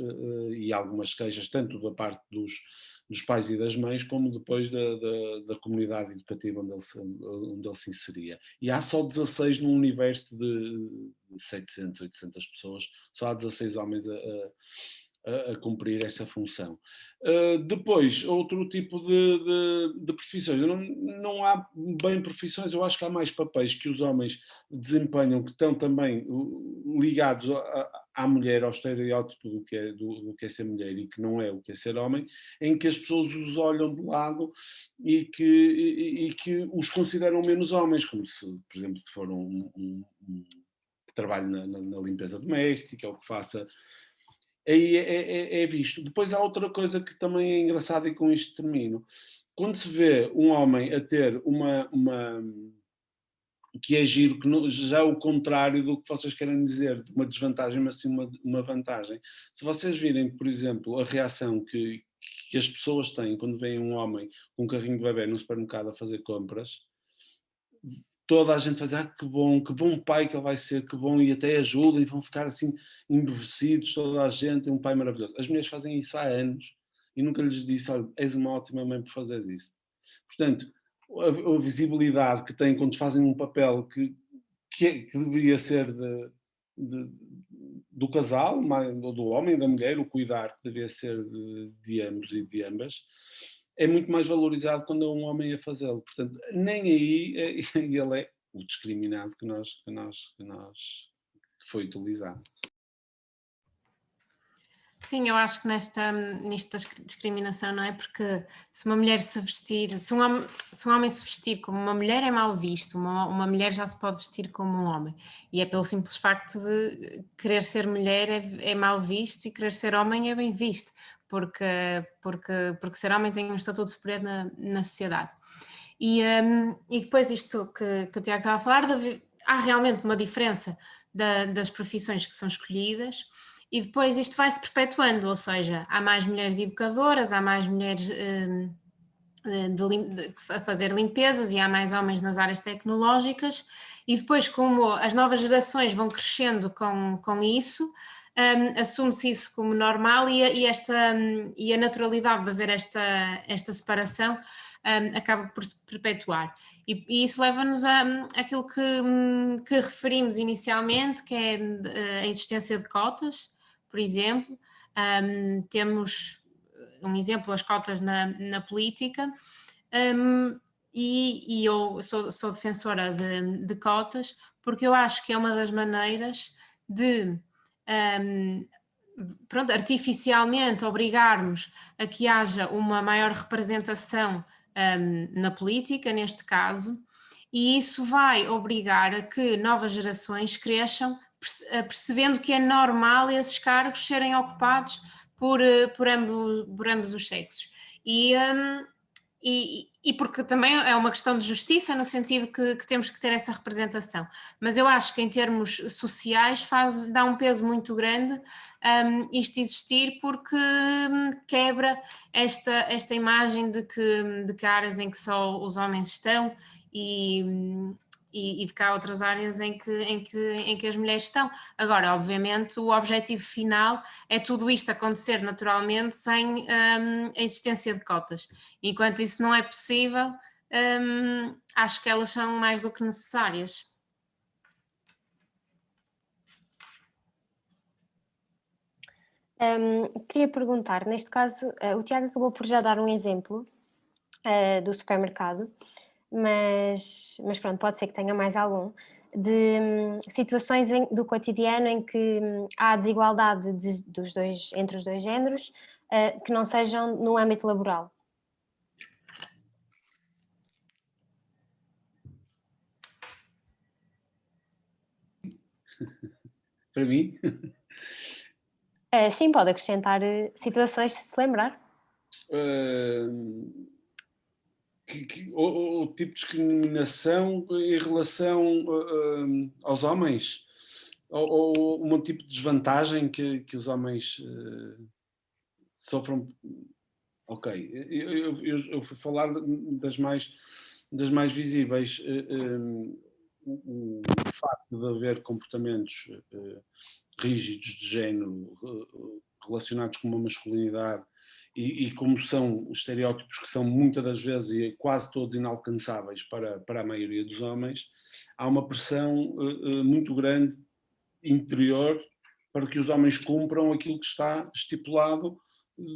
e algumas queixas, tanto da parte dos pais e das mães, como depois da comunidade educativa onde ele se inseria. E há só 16 num universo de 700, 800 pessoas, só há 16 homens a cumprir essa função. Depois, outro tipo de profissões. Não há bem profissões, eu acho que há mais papéis que os homens desempenham que estão também ligados à mulher, ao estereótipo do que é ser mulher e que não é o que é ser homem, em que as pessoas os olham de lado e que os consideram menos homens, como se, por exemplo, se for que trabalhe na limpeza doméstica ou que faça. Aí é visto. Depois há outra coisa que também é engraçada e com isto termino. Quando se vê um homem a ter que é giro, que já é o contrário do que vocês querem dizer, de uma desvantagem, mas sim uma vantagem. Se vocês virem, por exemplo, a reação que as pessoas têm quando veem um homem com um carrinho de bebé no supermercado a fazer compras, toda a gente vai dizer, que bom pai que ele vai ser, que bom, e até ajuda, e vão ficar assim embevecidos, toda a gente, é um pai maravilhoso. As mulheres fazem isso há anos, e nunca lhes disse, olha, és uma ótima mãe por fazer isso. Portanto, a visibilidade que têm quando fazem um papel que deveria ser do casal, do homem e da mulher, o cuidar que deveria ser de ambos e de ambas, é muito mais valorizado quando é um homem a fazê-lo. Portanto, nem aí ele é o discriminado que foi utilizado. Sim, eu acho que nisto da discriminação, não é? Porque se uma mulher se vestir, se um homem se vestir como uma mulher é mal visto, uma mulher já se pode vestir como um homem. E é pelo simples facto de querer ser mulher é mal visto e querer ser homem é bem visto, porque ser homem tem um estatuto superior na sociedade. E depois isto que o Tiago estava a falar, há realmente uma diferença das profissões que são escolhidas. E depois isto vai-se perpetuando, ou seja, há mais mulheres educadoras, há mais mulheres a fazer limpezas e há mais homens nas áreas tecnológicas, e depois como as novas gerações vão crescendo com isso, assume-se isso como normal e a naturalidade de haver esta separação acaba por se perpetuar. E isso leva-nos àquilo que referimos inicialmente, que é a existência de cotas, por exemplo. Temos um exemplo, as cotas na política, e eu sou defensora de cotas, porque eu acho que é uma das maneiras de artificialmente obrigarmos a que haja uma maior representação na política, neste caso, e isso vai obrigar a que novas gerações cresçam percebendo que é normal esses cargos serem ocupados por ambos os sexos. E porque também é uma questão de justiça, no sentido que temos que ter essa representação. Mas eu acho que em termos sociais dá um peso muito grande isto existir, porque quebra esta imagem de que há áreas em que só os homens estão e de que há outras áreas em que as mulheres estão. Agora, obviamente, o objetivo final é tudo isto acontecer naturalmente sem a existência de cotas. Enquanto isso não é possível, acho que elas são mais do que necessárias. Queria perguntar, neste caso, o Tiago acabou por já dar um exemplo do supermercado, mas pronto, pode ser que tenha mais algum, de situações do cotidiano em que há desigualdade entre os dois géneros, que não sejam no âmbito laboral. Para mim? Sim, pode acrescentar situações, se lembrar. O tipo de discriminação em relação aos homens? Ou um tipo de desvantagem que os homens sofram? ok. Eu fui falar das mais visíveis. O facto de haver comportamentos rígidos de género relacionados com uma masculinidade e como são estereótipos que são muitas das vezes e quase todos inalcançáveis para a maioria dos homens, há uma pressão muito grande interior para que os homens cumpram aquilo que está estipulado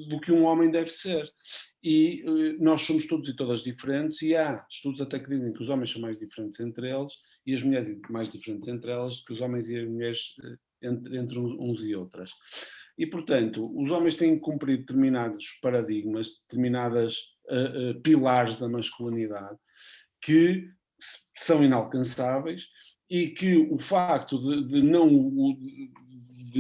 do que um homem deve ser. E nós somos todos e todas diferentes, e há estudos até que dizem que os homens são mais diferentes entre eles e as mulheres mais diferentes entre elas que os homens e as mulheres entre uns e outras. E, portanto, os homens têm que cumprir determinados paradigmas, determinadas pilares da masculinidade que são inalcançáveis e que o facto de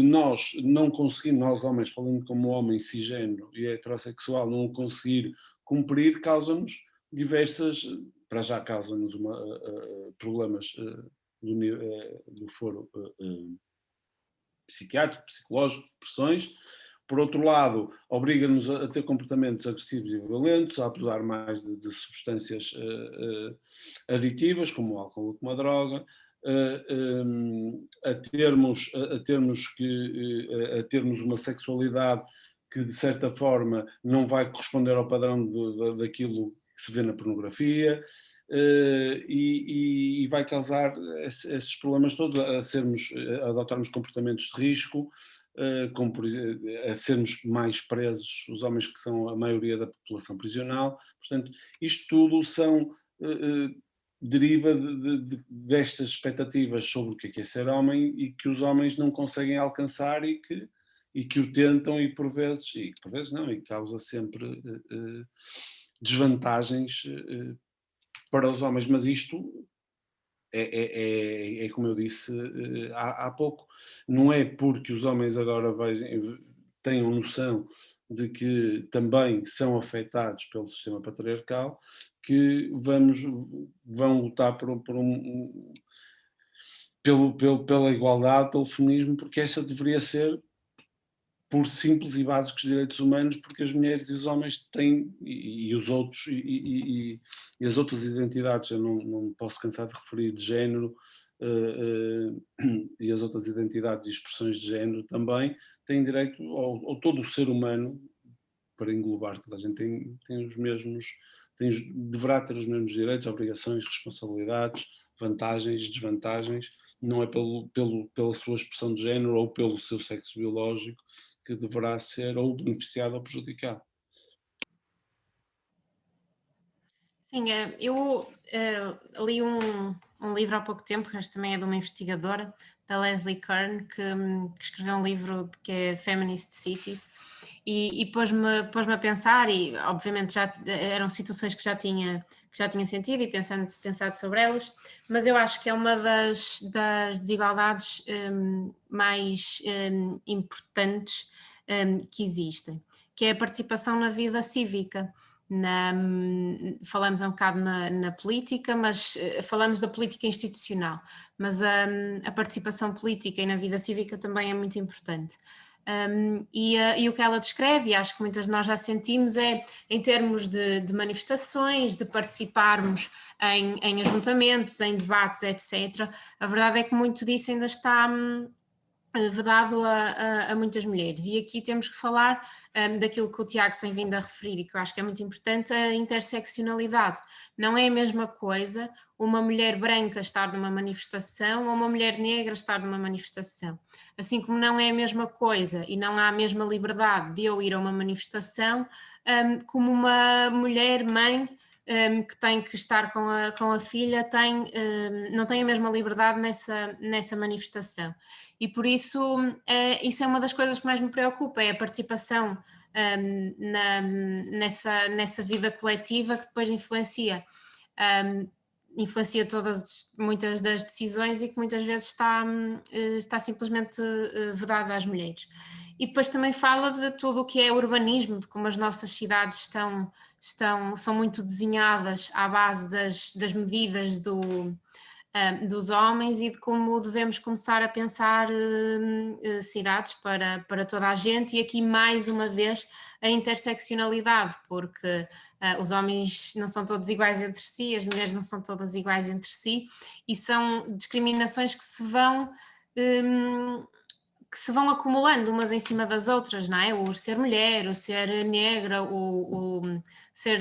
nós não conseguirmos, nós homens, falando como homem cisgênero e heterossexual, não conseguir cumprir, causa-nos diversas, para já causa-nos problemas do foro psiquiátrico, psicológico, depressões. Por outro lado, obriga-nos a ter comportamentos agressivos e violentos, a abusar mais de substâncias aditivas, como o álcool, como a droga, a termos uma sexualidade que, de certa forma, não vai corresponder ao padrão daquilo que se vê na pornografia, e vai causar esses problemas todos, a adotarmos comportamentos de risco, como a sermos mais presos, os homens que são a maioria da população prisional. Portanto, isto tudo deriva destas expectativas sobre o que é ser homem e que os homens não conseguem alcançar e que o tentam e por vezes não, e causa sempre desvantagens para os homens, mas isto é como eu disse há pouco, não é porque os homens agora tenham noção de que também são afetados pelo sistema patriarcal que vão lutar pela igualdade, pelo feminismo, porque essa deveria ser por simples e básicos direitos humanos, porque as mulheres e os homens têm, e os outros, e as outras identidades, eu não posso cansar de referir, de género, e as outras identidades e expressões de género também, têm direito, ou todo o ser humano, para englobar toda a gente, tem os mesmos, deverá ter os mesmos direitos, obrigações, responsabilidades, vantagens, desvantagens, não é pela sua expressão de género ou pelo seu sexo biológico que deverá ser ou beneficiado ou prejudicado. Sim, eu li um livro há pouco tempo, que também é de uma investigadora, da Leslie Kern, que escreveu um livro que é Feminist Cities, e pôs-me a pensar, e obviamente já eram situações que já tinha sentido e pensado sobre elas, mas eu acho que é uma das desigualdades mais importantes que existem, que é a participação na vida cívica. Falamos um bocado na política, mas falamos da política institucional, mas a participação política e na vida cívica também é muito importante. E o que ela descreve, e acho que muitas de nós já sentimos, é em termos de manifestações, de participarmos em ajuntamentos, em debates, etc. A verdade é que muito disso ainda está vedado a muitas mulheres, e aqui temos que falar daquilo que o Tiago tem vindo a referir e que eu acho que é muito importante, a interseccionalidade. Não é a mesma coisa uma mulher branca estar numa manifestação ou uma mulher negra estar numa manifestação, assim como não é a mesma coisa e não há a mesma liberdade de eu ir a uma manifestação como uma mulher mãe que tem que estar com a filha não tem a mesma liberdade nessa manifestação. E por isso, isso é uma das coisas que mais me preocupa, é a participação nessa vida coletiva que depois influencia muitas das decisões e que muitas vezes está simplesmente vedada às mulheres. E depois também fala de tudo o que é urbanismo, de como as nossas cidades são muito desenhadas à base das medidas dos homens e de como devemos começar a pensar cidades para toda a gente, e aqui mais uma vez a interseccionalidade, porque os homens não são todos iguais entre si, as mulheres não são todas iguais entre si, e são discriminações que se vão acumulando umas em cima das outras, não é? O ser mulher, o ser negra, o ser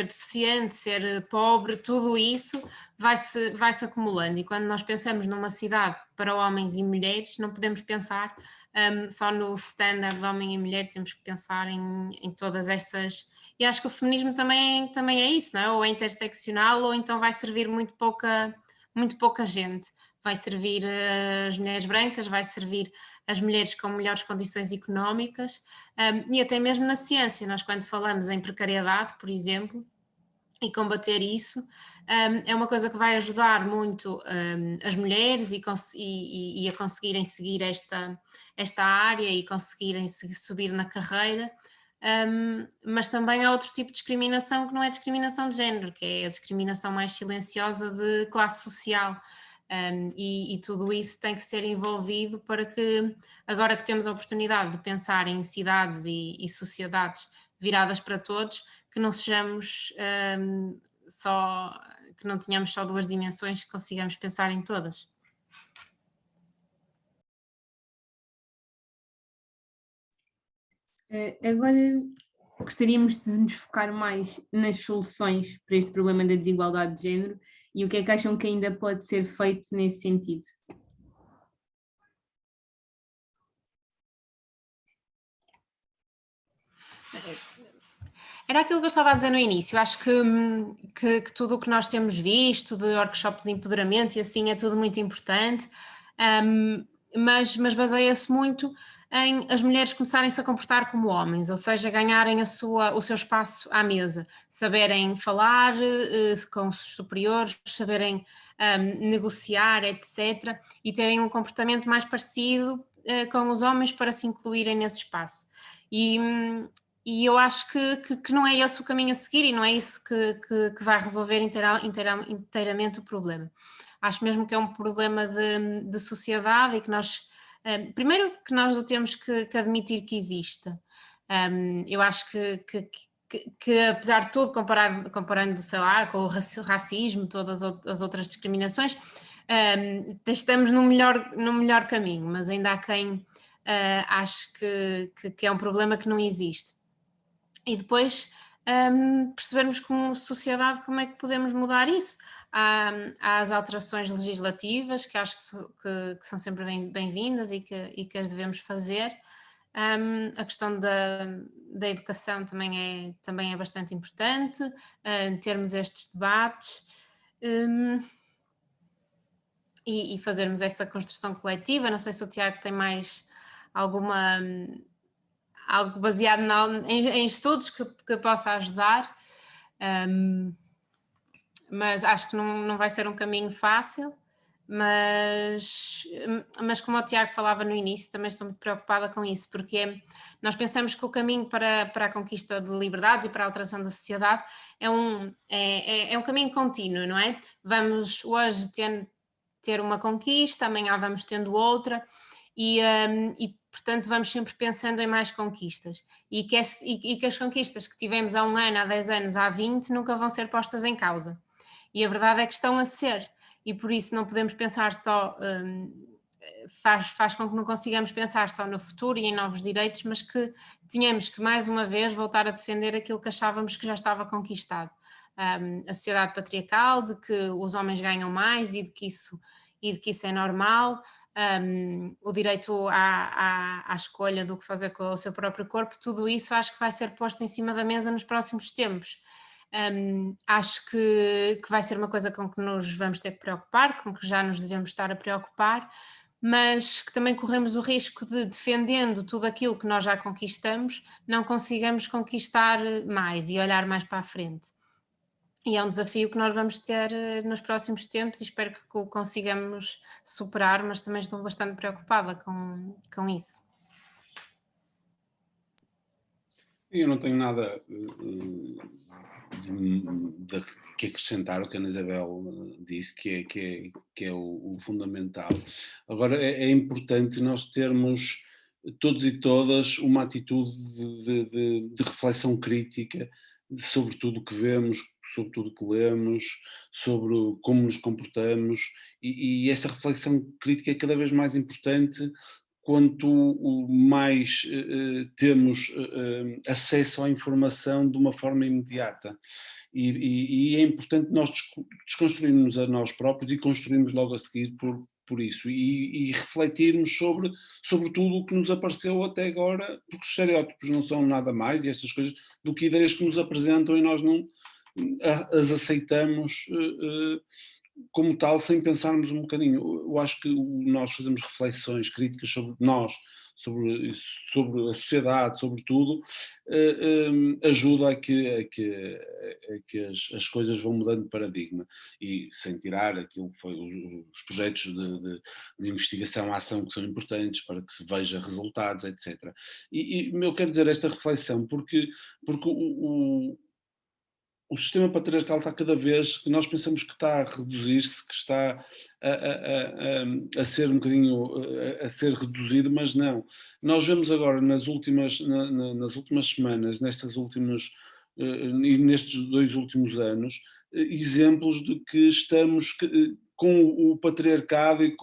deficiente, ser pobre, tudo isso vai-se acumulando. E quando nós pensamos numa cidade para homens e mulheres, não podemos pensar só no standard de homem e mulher, temos que pensar em todas essas. E acho que o feminismo também é isso, não é? Ou é interseccional, ou então vai servir muito pouca gente. Vai servir as mulheres brancas, vai servir as mulheres com melhores condições económicas, e até mesmo na ciência. Nós, quando falamos em precariedade, por exemplo, e combater isso, é uma coisa que vai ajudar muito as mulheres e a conseguirem seguir esta área e conseguirem subir na carreira. Mas também há outro tipo de discriminação que não é discriminação de género, que é a discriminação mais silenciosa de classe social. E tudo isso tem que ser envolvido para que, agora que temos a oportunidade de pensar em cidades e sociedades viradas para todos, que não sejamos só, que não tenhamos só duas dimensões, que consigamos pensar em todas. Agora gostaríamos de nos focar mais nas soluções para este problema da desigualdade de género e o que é que acham que ainda pode ser feito nesse sentido. Era aquilo que eu estava a dizer no início. Eu acho que tudo o que nós temos visto de workshop de empoderamento e assim é tudo muito importante, mas baseia-se muito em as mulheres começarem-se a comportar como homens, ou seja, ganharem o seu espaço à mesa, saberem falar com os superiores, saberem negociar, etc., e terem um comportamento mais parecido com os homens para se incluírem nesse espaço. E eu acho que não é esse o caminho a seguir e não é isso que vai resolver inteiramente o problema. Acho mesmo que é um problema de sociedade e que nós, primeiro que nós o temos que admitir que existe. Eu acho que apesar de tudo, comparando, sei lá, com o racismo, todas as outras discriminações, estamos no melhor caminho, mas ainda há quem ache que é um problema que não existe. E depois percebermos como sociedade como é que podemos mudar isso. Há as alterações legislativas que acho que são sempre bem-vindas e que as devemos fazer. A questão da educação também é bastante importante, termos estes debates e fazermos essa construção coletiva. Não sei se o Tiago tem mais algo baseado em estudos que possa ajudar, mas acho que não vai ser um caminho fácil, mas como o Tiago falava no início, também estou muito preocupada com isso, porque nós pensamos que o caminho para a conquista de liberdades e para a alteração da sociedade é um caminho contínuo, não é? Vamos hoje ter uma conquista, amanhã vamos tendo outra, e portanto vamos sempre pensando em mais conquistas e que as conquistas que tivemos há 1 ano, há 10 anos, há 20 nunca vão ser postas em causa, e a verdade é que estão a ser, e por isso não podemos pensar só, faz com que não consigamos pensar só no futuro e em novos direitos, mas que tenhamos que mais uma vez voltar a defender aquilo que achávamos que já estava conquistado, a sociedade patriarcal, de que os homens ganham mais e de que isso é normal, o direito à escolha do que fazer com o seu próprio corpo, tudo isso acho que vai ser posto em cima da mesa nos próximos tempos. Acho que vai ser uma coisa com que nos vamos ter que preocupar, com que já nos devemos estar a preocupar, mas que também corremos o risco de, defendendo tudo aquilo que nós já conquistamos, não consigamos conquistar mais e olhar mais para a frente. E é um desafio que nós vamos ter nos próximos tempos e espero que o consigamos superar, mas também estou bastante preocupada com isso. Eu não tenho nada que acrescentar o que a Ana Isabel disse, que é o fundamental. Agora, é importante nós termos, todos e todas, uma atitude de reflexão crítica sobre tudo o que vemos, sobre tudo o que lemos, sobre como nos comportamos, e essa reflexão crítica é cada vez mais importante quanto mais temos acesso à informação de uma forma imediata. E é importante nós desconstruirmos a nós próprios e construirmos logo a seguir por isso. E refletirmos sobre tudo o que nos apareceu até agora, porque os estereótipos não são nada mais, e essas coisas, do que ideias que nos apresentam e nós não as aceitamos como tal, sem pensarmos um bocadinho. Eu acho que nós fazemos reflexões críticas sobre nós, sobre a sociedade, sobre tudo, ajuda a que as coisas vão mudando de paradigma, e sem tirar aquilo que foi os projetos de investigação, ação, que são importantes para que se veja resultados, etc. E eu quero dizer esta reflexão porque o sistema patriarcal está cada vez, que nós pensamos que está a reduzir-se, que está a ser um bocadinho, a ser reduzido, mas não. Nós vemos agora nas últimas semanas, e nestes 2 últimos anos, exemplos de que estamos com o patriarcado e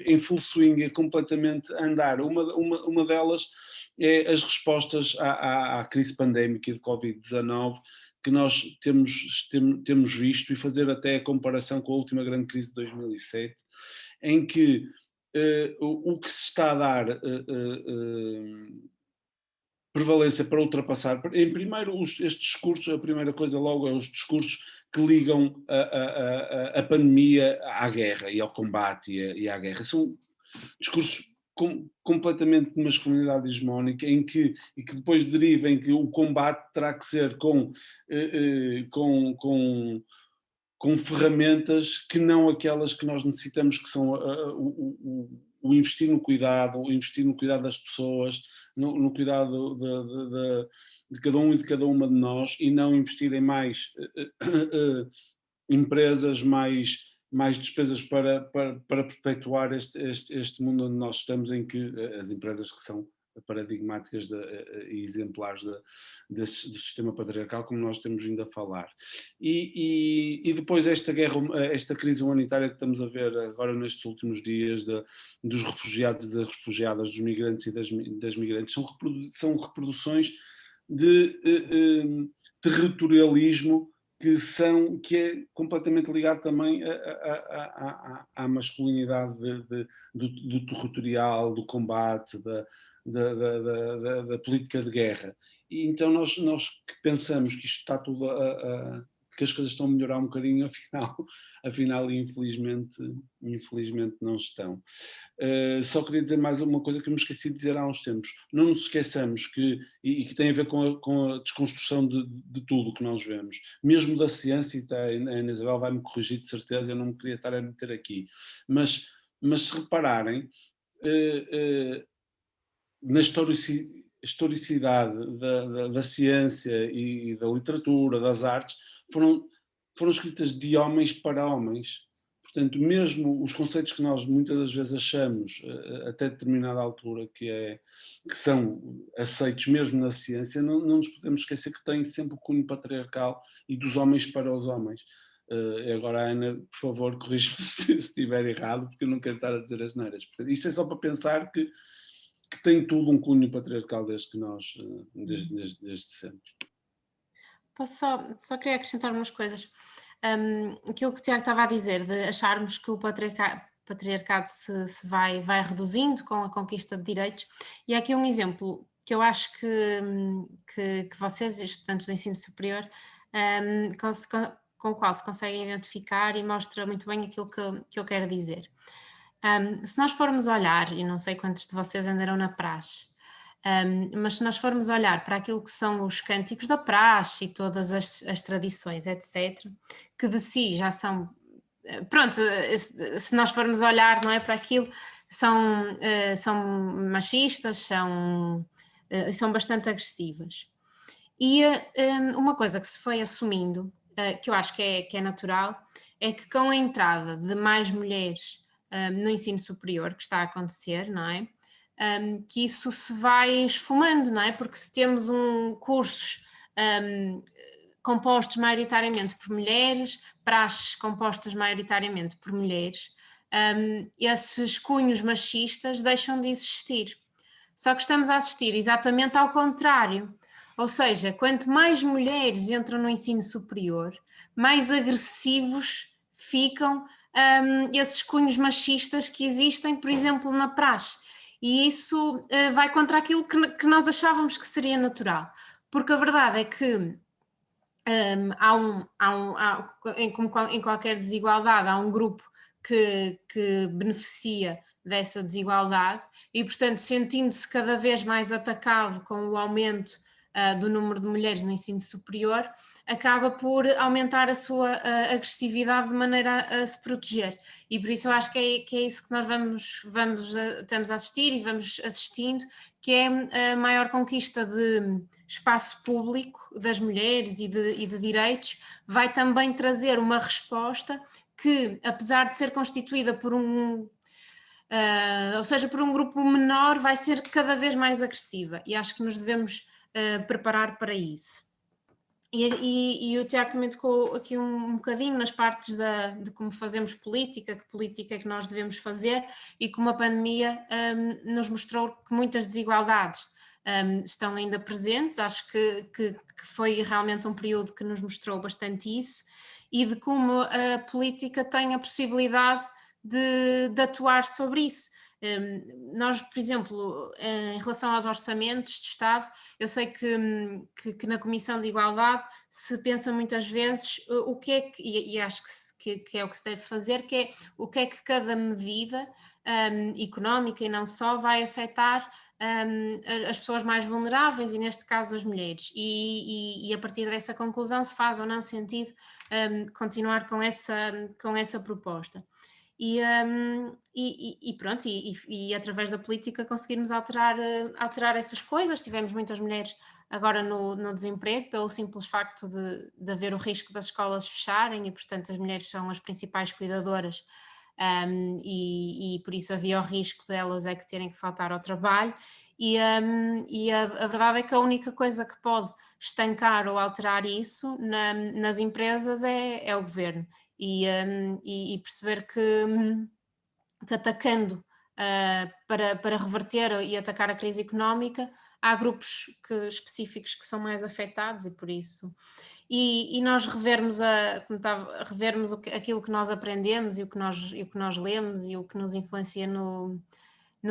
em full swing, completamente a andar. Uma delas é as respostas à crise pandémica de Covid-19, que nós temos visto, e fazer até a comparação com a última grande crise de 2007, em que o que se está a dar prevalência para ultrapassar, em primeiro, estes discursos, a primeira coisa logo é os discursos que ligam a pandemia à guerra e ao combate e à guerra. São discursos completamente de masculinidade hegemónica, e que depois deriva em que o combate terá que ser com ferramentas que não aquelas que nós necessitamos, que são o investir no cuidado, das pessoas, no cuidado de cada um e de cada uma de nós, e não investir em mais empresas, mais despesas para perpetuar este mundo onde nós estamos, em que as empresas que são paradigmáticas e exemplares do sistema patriarcal, como nós temos vindo a falar. E depois esta crise humanitária que estamos a ver agora nestes últimos dias, dos refugiados e das refugiadas, dos migrantes e das migrantes, são reproduções de territorialismo que é completamente ligado também à masculinidade do territorial, do combate, da política de guerra. E então nós que pensamos que isto está tudo que as coisas estão a melhorar um bocadinho, afinal infelizmente não estão. Só queria dizer mais uma coisa que me esqueci de dizer há uns tempos. Não nos esqueçamos que tem a ver com a desconstrução de tudo o que nós vemos, mesmo da ciência, e a Ana Isabel vai-me corrigir de certeza, eu não me queria estar a meter aqui, mas se repararem, na historicidade da ciência e da literatura, das artes, foram escritas de homens para homens. Portanto, mesmo os conceitos que nós muitas das vezes achamos, até determinada altura, que são aceitos mesmo na ciência, não nos podemos esquecer que têm sempre o cunho patriarcal e dos homens para os homens. Agora, Ana, por favor, corrija-me se estiver errado, porque eu não quero estar a dizer asneiras. Portanto, isto é só para pensar que tem tudo um cunho patriarcal desde sempre. Só queria acrescentar umas coisas. Aquilo que o Tiago estava a dizer, de acharmos que o patriarcado se vai reduzindo com a conquista de direitos, e há aqui um exemplo que eu acho que vocês, estudantes do ensino superior, com o qual se conseguem identificar, e mostra muito bem aquilo que eu quero dizer. Se nós formos olhar, e não sei quantos de vocês andaram na praxe, mas se nós formos olhar para aquilo que são os cânticos da praxe e todas as tradições, etc., que de si já são, pronto, se nós formos olhar, não é, para aquilo, são machistas, são bastante agressivas. E uma coisa que se foi assumindo, que eu acho que é natural, é que com a entrada de mais mulheres no ensino superior, que está a acontecer, não é? Que isso se vai esfumando, não é? Porque se temos cursos um, compostos maioritariamente por mulheres, praxes compostas maioritariamente por mulheres, esses cunhos machistas deixam de existir. Só que estamos a assistir exatamente ao contrário. Ou seja, quanto mais mulheres entram no ensino superior, mais agressivos ficam esses cunhos machistas que existem, por exemplo, na praxe. E isso vai contra aquilo que nós achávamos que seria natural. Porque a verdade é que como em qualquer desigualdade, há um grupo que beneficia dessa desigualdade e, portanto, sentindo-se cada vez mais atacado com o aumento do número de mulheres no ensino superior, acaba por aumentar a sua agressividade de maneira a se proteger. E por isso eu acho que é isso que nós estamos a assistir e vamos assistindo, que é a maior conquista de espaço público das mulheres e de direitos, vai também trazer uma resposta que, apesar de ser constituída por ou seja, por um grupo menor, vai ser cada vez mais agressiva e acho que nos devemos preparar para isso. E o Tiago também tocou aqui um bocadinho nas partes de como fazemos política, que política é que nós devemos fazer e como a pandemia nos mostrou que muitas desigualdades estão ainda presentes. Acho que foi realmente um período que nos mostrou bastante isso e de como a política tem a possibilidade de atuar sobre isso. Nós, por exemplo, em relação aos orçamentos de Estado, eu sei que na Comissão de Igualdade se pensa muitas vezes o que é que, e acho que é o que se deve fazer, que é o que é que cada medida económica e não só vai afetar as pessoas mais vulneráveis e neste caso as mulheres e a partir dessa conclusão se faz ou não sentido continuar com essa proposta. E pronto, e através da política conseguirmos alterar essas coisas. Tivemos muitas mulheres agora no desemprego, pelo simples facto de haver o risco das escolas fecharem e, portanto, as mulheres são as principais cuidadoras e por isso havia o risco delas é que terem que faltar ao trabalho. E a verdade é que a única coisa que pode estancar ou alterar isso nas empresas é o governo e perceber que atacando para reverter e atacar a crise económica, há grupos específicos que são mais afetados e por isso. E nós revermos, aquilo que nós aprendemos e o que nós lemos e o que nos influencia no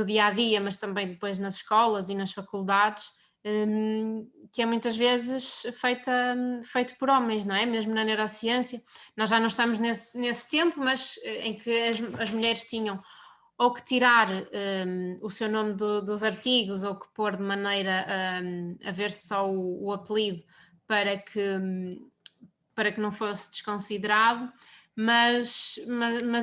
dia a dia, mas também depois nas escolas e nas faculdades, que é muitas vezes feito por homens, não é? Mesmo na neurociência, nós já não estamos nesse tempo, mas em que as mulheres tinham ou que tirar o seu nome dos artigos ou que pôr de maneira a ver só o apelido para que não fosse desconsiderado, mas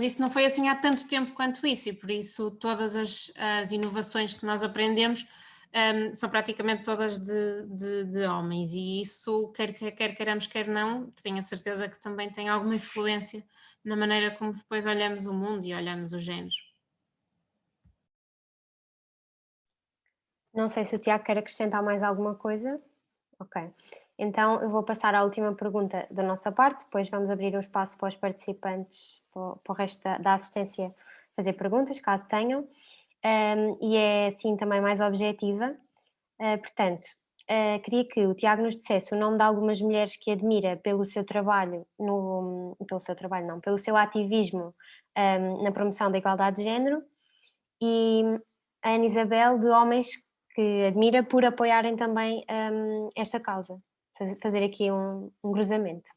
isso não foi assim há tanto tempo quanto isso, e por isso todas as inovações que nós aprendemos são praticamente todas de homens, e isso, quer queiramos, quer não, tenho a certeza que também tem alguma influência na maneira como depois olhamos o mundo e olhamos os géneros. Não sei se o Tiago quer acrescentar mais alguma coisa. Ok. Então eu vou passar à última pergunta da nossa parte, depois vamos abrir um espaço para os participantes, para o resto da assistência, fazer perguntas, caso tenham. E é assim também mais objetiva. Portanto, queria que o Tiago nos dissesse o nome de algumas mulheres que admira pelo seu trabalho, pelo seu ativismo na promoção da igualdade de género, e a Ana Isabel de homens que admira por apoiarem também esta causa. Fazer aqui um cruzamento.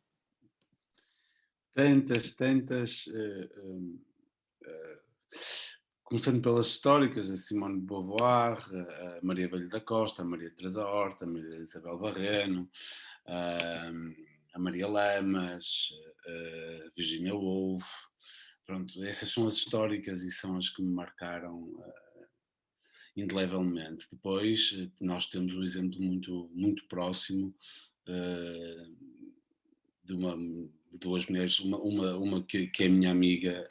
Tantas. Começando pelas históricas, a Simone de Beauvoir, a Maria Velho da Costa, a Maria Teresa Horta, a Maria Isabel Barreno, a Maria Lamas, a Virginia Woolf. Pronto, essas são as históricas e são as que me marcaram indelevelmente. Depois, nós temos um exemplo muito próximo de duas mulheres, uma que é minha amiga,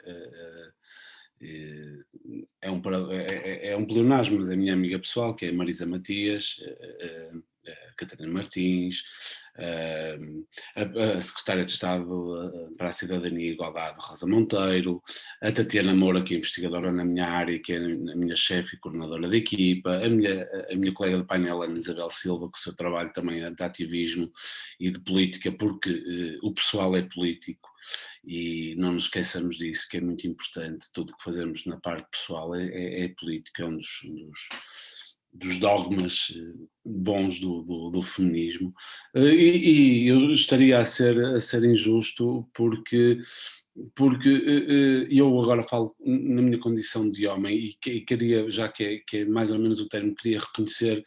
é um pleonasmo, mas é minha amiga pessoal, que é a Marisa Matias, a Catarina Martins, a Secretária de Estado para a Cidadania e Igualdade, Rosa Monteiro, a Tatiana Moura, que é investigadora na minha área, que é a minha chefe e coordenadora da equipa, a minha colega de painel, Ana Isabel Silva, que o seu trabalho também é de ativismo e de política, porque o pessoal é político. E não nos esqueçamos disso, que é muito importante. Tudo o que fazemos na parte pessoal é política, é um dos dogmas bons do feminismo. E eu estaria a ser injusto porque eu agora falo na minha condição de homem e queria, já que é mais ou menos o termo, queria reconhecer,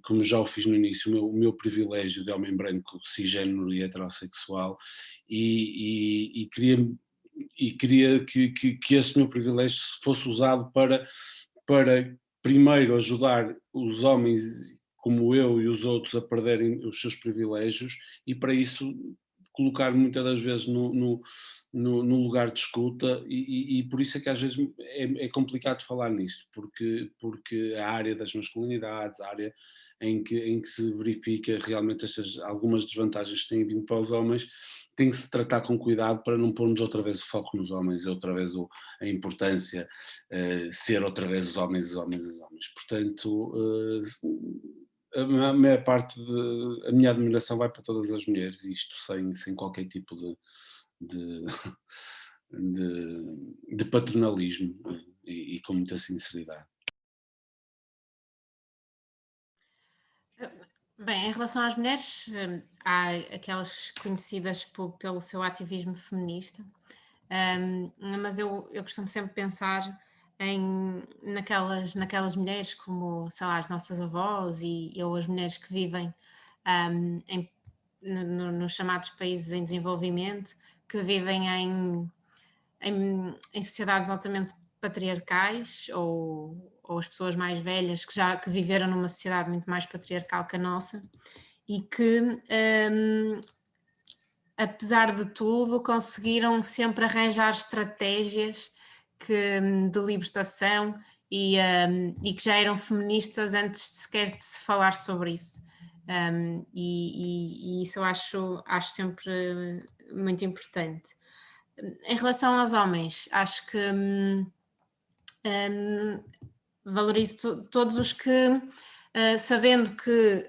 como já o fiz no início, o meu privilégio de homem branco, cisgênero e heterossexual, e queria que esse meu privilégio fosse usado para primeiro ajudar os homens como eu e os outros a perderem os seus privilégios, e para isso colocar muitas das vezes no lugar de escuta, e por isso é que às vezes é complicado falar nisto, porque a área das masculinidades, a área em que se verifica realmente algumas desvantagens que têm vindo para os homens, tem que se tratar com cuidado para não pormos outra vez o foco nos homens, outra vez a importância, ser outra vez os homens. Portanto, a maior parte a minha admiração vai para todas as mulheres, e isto sem qualquer tipo de paternalismo, e com muita sinceridade. Bem, em relação às mulheres, há aquelas conhecidas pelo seu ativismo feminista, mas eu costumo sempre pensar naquelas mulheres como, sei lá, as nossas avós ou as mulheres que vivem nos chamados países em desenvolvimento, que vivem em sociedades altamente patriarcais, ou as pessoas mais velhas que viveram numa sociedade muito mais patriarcal que a nossa, e que apesar de tudo conseguiram sempre arranjar estratégias de libertação, e que já eram feministas antes sequer de se falar sobre isso. E isso eu acho sempre muito importante. Em relação aos homens, acho que valorizo todos os que, sabendo que,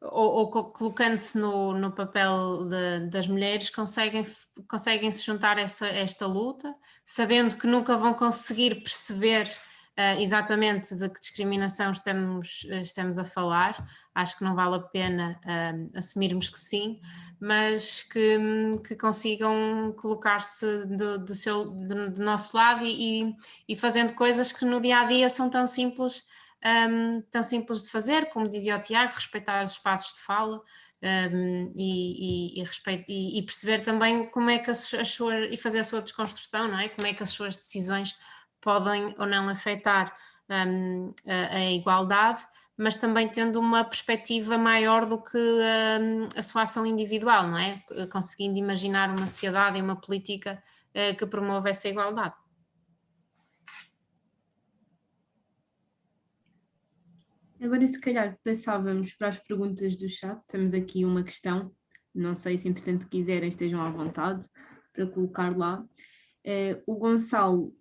ou colocando-se no papel das mulheres, conseguem se juntar a esta luta, sabendo que nunca vão conseguir perceber exatamente de que discriminação estamos a falar. Acho que não vale a pena assumirmos que sim, mas que consigam colocar-se do nosso lado, e fazendo coisas que no dia a dia são tão simples de fazer, como dizia o Tiago, respeitar os espaços de fala, e perceber também como é que e fazer a sua desconstrução, não é? Como é que as suas decisões podem ou não afetar a igualdade, mas também tendo uma perspectiva maior do que a sua ação individual, não é? Conseguindo imaginar uma sociedade e uma política que promova essa igualdade. Agora, se calhar, passávamos para as perguntas do chat. Temos aqui uma questão, não sei se, entretanto, quiserem, estejam à vontade para colocar lá. O Gonçalo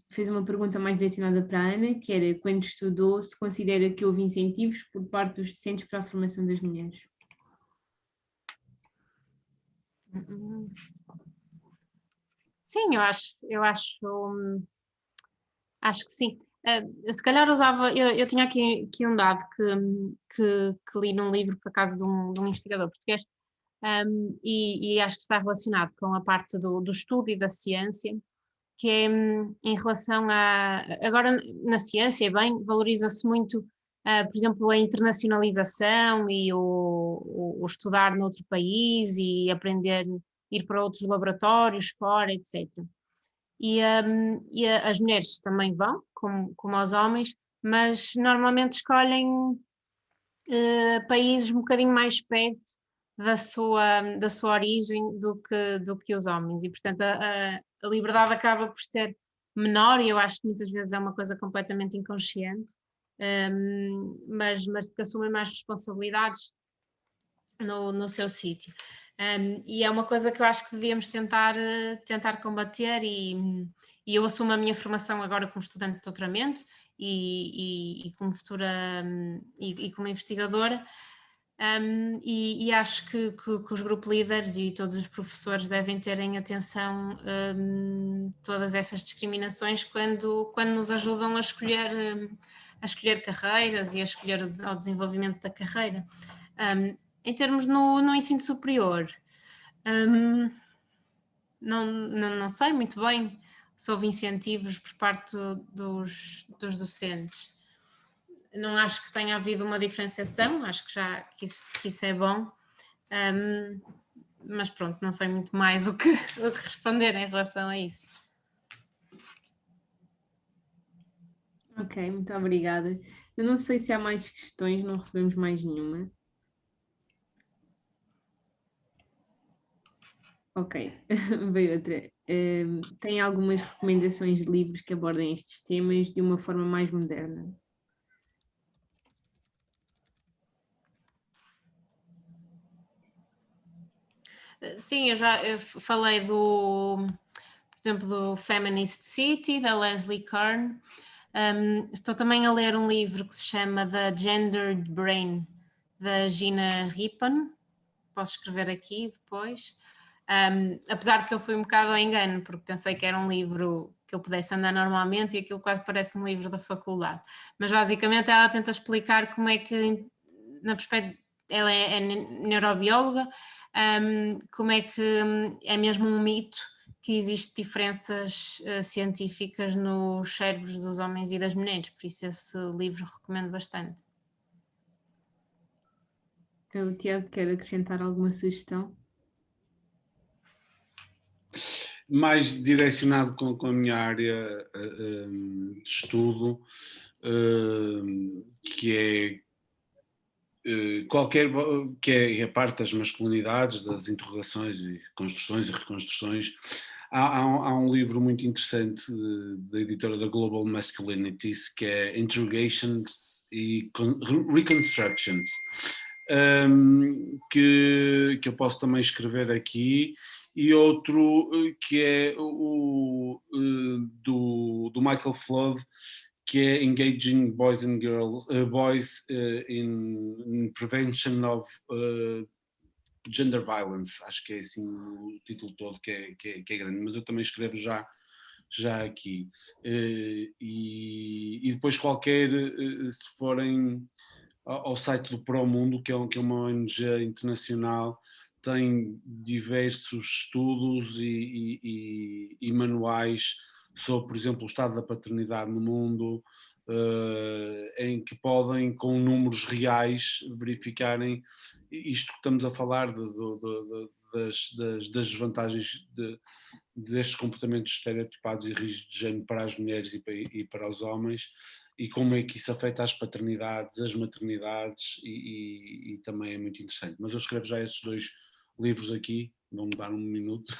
fez uma pergunta mais direcionada para a Ana, que era: quando estudou, se considera que houve incentivos por parte dos docentes para a formação das mulheres? Sim, eu acho que sim. Se calhar eu tinha aqui um dado que li num livro, por acaso, de um investigador português, e acho que está relacionado com a parte do estudo e da ciência, que é em relação agora na ciência, valoriza-se muito, por exemplo, a internacionalização e o estudar noutro país e aprender, ir para outros laboratórios fora, etc. As mulheres também vão, como os homens, mas normalmente escolhem países um bocadinho mais perto da sua origem do que os homens, e portanto a liberdade acaba por ser menor, e eu acho que muitas vezes é uma coisa completamente inconsciente, mas que assumem mais responsabilidades no seu sítio. E é uma coisa que eu acho que devíamos tentar combater, e eu assumo a minha formação agora como estudante de doutoramento e como futura e como investigadora, e acho que os group leaders e todos os professores devem ter em atenção todas essas discriminações quando nos ajudam a escolher carreiras e a escolher o desenvolvimento da carreira. Em termos no ensino superior, não sei muito bem se houve incentivos por parte dos docentes. Não acho que tenha havido uma diferenciação, acho que isso é bom, mas pronto, não sei muito mais o que responder em relação a isso. Ok, muito obrigada. Eu não sei se há mais questões, não recebemos mais nenhuma. Ok, veio outra. Tem algumas recomendações de livros que abordem estes temas de uma forma mais moderna? Sim, eu falei por exemplo, do Feminist City, da Leslie Kern. Estou também a ler um livro que se chama The Gendered Brain, da Gina Rippon. Posso escrever aqui depois. Apesar de que eu fui um bocado ao engano, porque pensei que era um livro que eu pudesse andar normalmente, e aquilo quase parece um livro da faculdade. Mas basicamente ela tenta explicar como é que, na perspectiva, ela é neurobióloga, como é que é mesmo um mito que existe diferenças científicas nos cérebros dos homens e das mulheres, por isso esse livro recomendo bastante. O Tiago quer acrescentar alguma sugestão? Mais direcionado com a minha área de estudo, que é que é a parte das masculinidades, das interrogações e construções e reconstruções. Há um livro muito interessante da editora da Global Masculinities, que é Interrogations e Reconstructions, que eu posso também escrever aqui, e outro que é do Michael Flood, que é Engaging Boys and Girls, in Prevention of Gender Violence. Acho que é assim o título todo, que é grande, mas eu também escrevo já aqui. E depois se forem ao site do Promundo, que é uma ONG internacional, tem diversos estudos e manuais sobre, por exemplo, o estado da paternidade no mundo, em que podem, com números reais, verificarem isto que estamos a falar das desvantagens destes comportamentos estereotipados e rígidos de género para as mulheres e para os homens, e como é que isso afeta as paternidades, as maternidades, e também é muito interessante. Mas eu escrevo já esses 2 livros aqui, vão-me dar um minuto.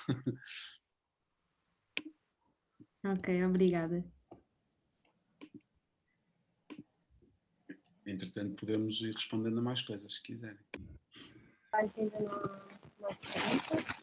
Ok, obrigada. Entretanto, podemos ir respondendo a mais coisas, se quiserem. Ainda não há perguntas.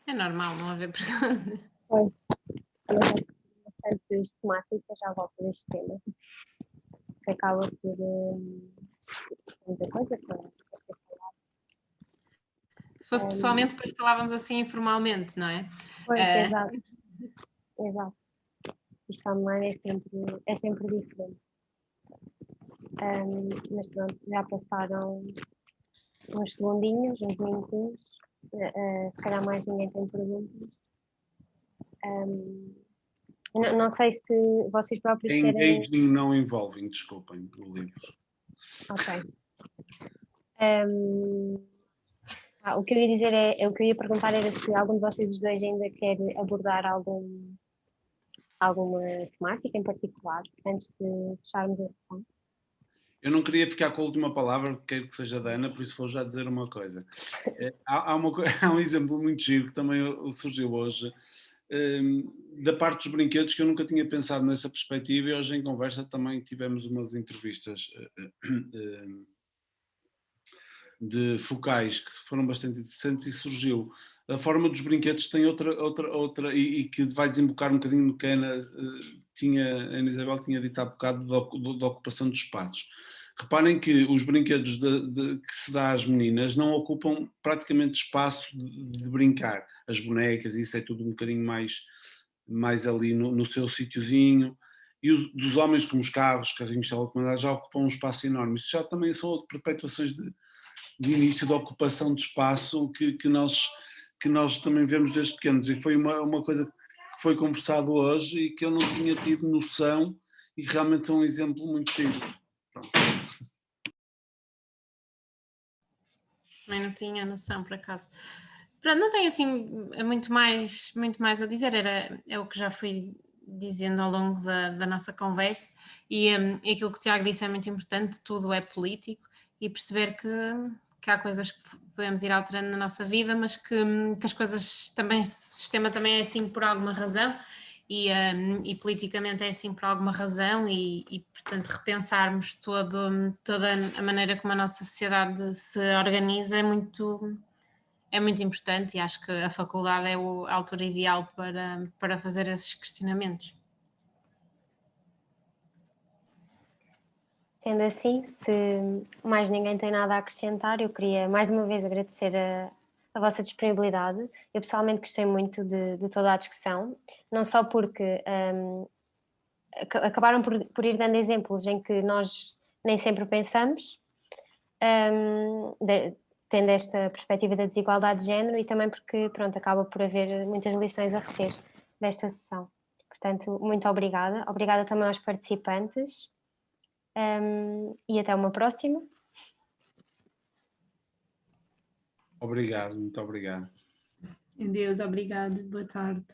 É normal não haver perguntas. Pois, bastantes temáticas à volta deste tema, que acaba por muita coisa para ser falada. Se fosse pessoalmente, depois falávamos assim informalmente, não é? Pois, exato. Exato. Isto online é sempre diferente. Mas pronto, já passaram uns segundinhos, uns minutinhos. Se calhar mais ninguém tem perguntas. Não sei se vocês próprios querem... Engaging não involving, desculpem, o livro. Ok. O que eu ia dizer o que eu ia perguntar era se algum de vocês os dois ainda quer abordar alguma temática em particular, antes de fecharmos a sessão. Eu não queria ficar com a última palavra, quero que seja da Ana, por isso vou já dizer uma coisa. Há um exemplo muito giro que também surgiu hoje, da parte dos brinquedos, que eu nunca tinha pensado nessa perspectiva, e hoje em conversa também tivemos umas entrevistas de focais que foram bastante interessantes, e surgiu a forma dos brinquedos tem outra e que vai desembocar um bocadinho no que a Ana Isabel tinha dito há bocado da ocupação de espaços. Reparem que os brinquedos que se dá às meninas não ocupam praticamente espaço de brincar. As bonecas, isso é tudo um bocadinho mais ali no seu sítiozinho. E dos homens, como os carrinhos telecomandados, já ocupam um espaço enorme. Isso já também são perpetuações de início da ocupação de espaço que nós também vemos desde pequenos, e foi uma coisa que foi conversado hoje e que eu não tinha tido noção, e realmente é um exemplo muito giro. Também não tinha noção, por acaso. Pronto, não tenho assim muito mais a dizer, é o que já fui dizendo ao longo da nossa conversa, e aquilo que o Tiago disse é muito importante, tudo é político, e perceber que há coisas que podemos ir alterando na nossa vida, mas que as coisas também, o sistema também é assim por alguma razão, e politicamente é assim por alguma razão, e portanto repensarmos toda a maneira como a nossa sociedade se organiza é muito importante, e acho que a faculdade é a altura ideal para fazer esses questionamentos. Sendo assim, se mais ninguém tem nada a acrescentar, eu queria mais uma vez agradecer a vossa disponibilidade. Eu pessoalmente gostei muito de toda a discussão, não só porque acabaram por ir dando exemplos em que nós nem sempre pensamos, tendo esta perspectiva da desigualdade de género, e também porque, pronto, acaba por haver muitas lições a reter desta sessão. Portanto, muito obrigada. Obrigada também aos participantes. E até uma próxima. Obrigado, muito obrigado. Adeus, obrigado, boa tarde.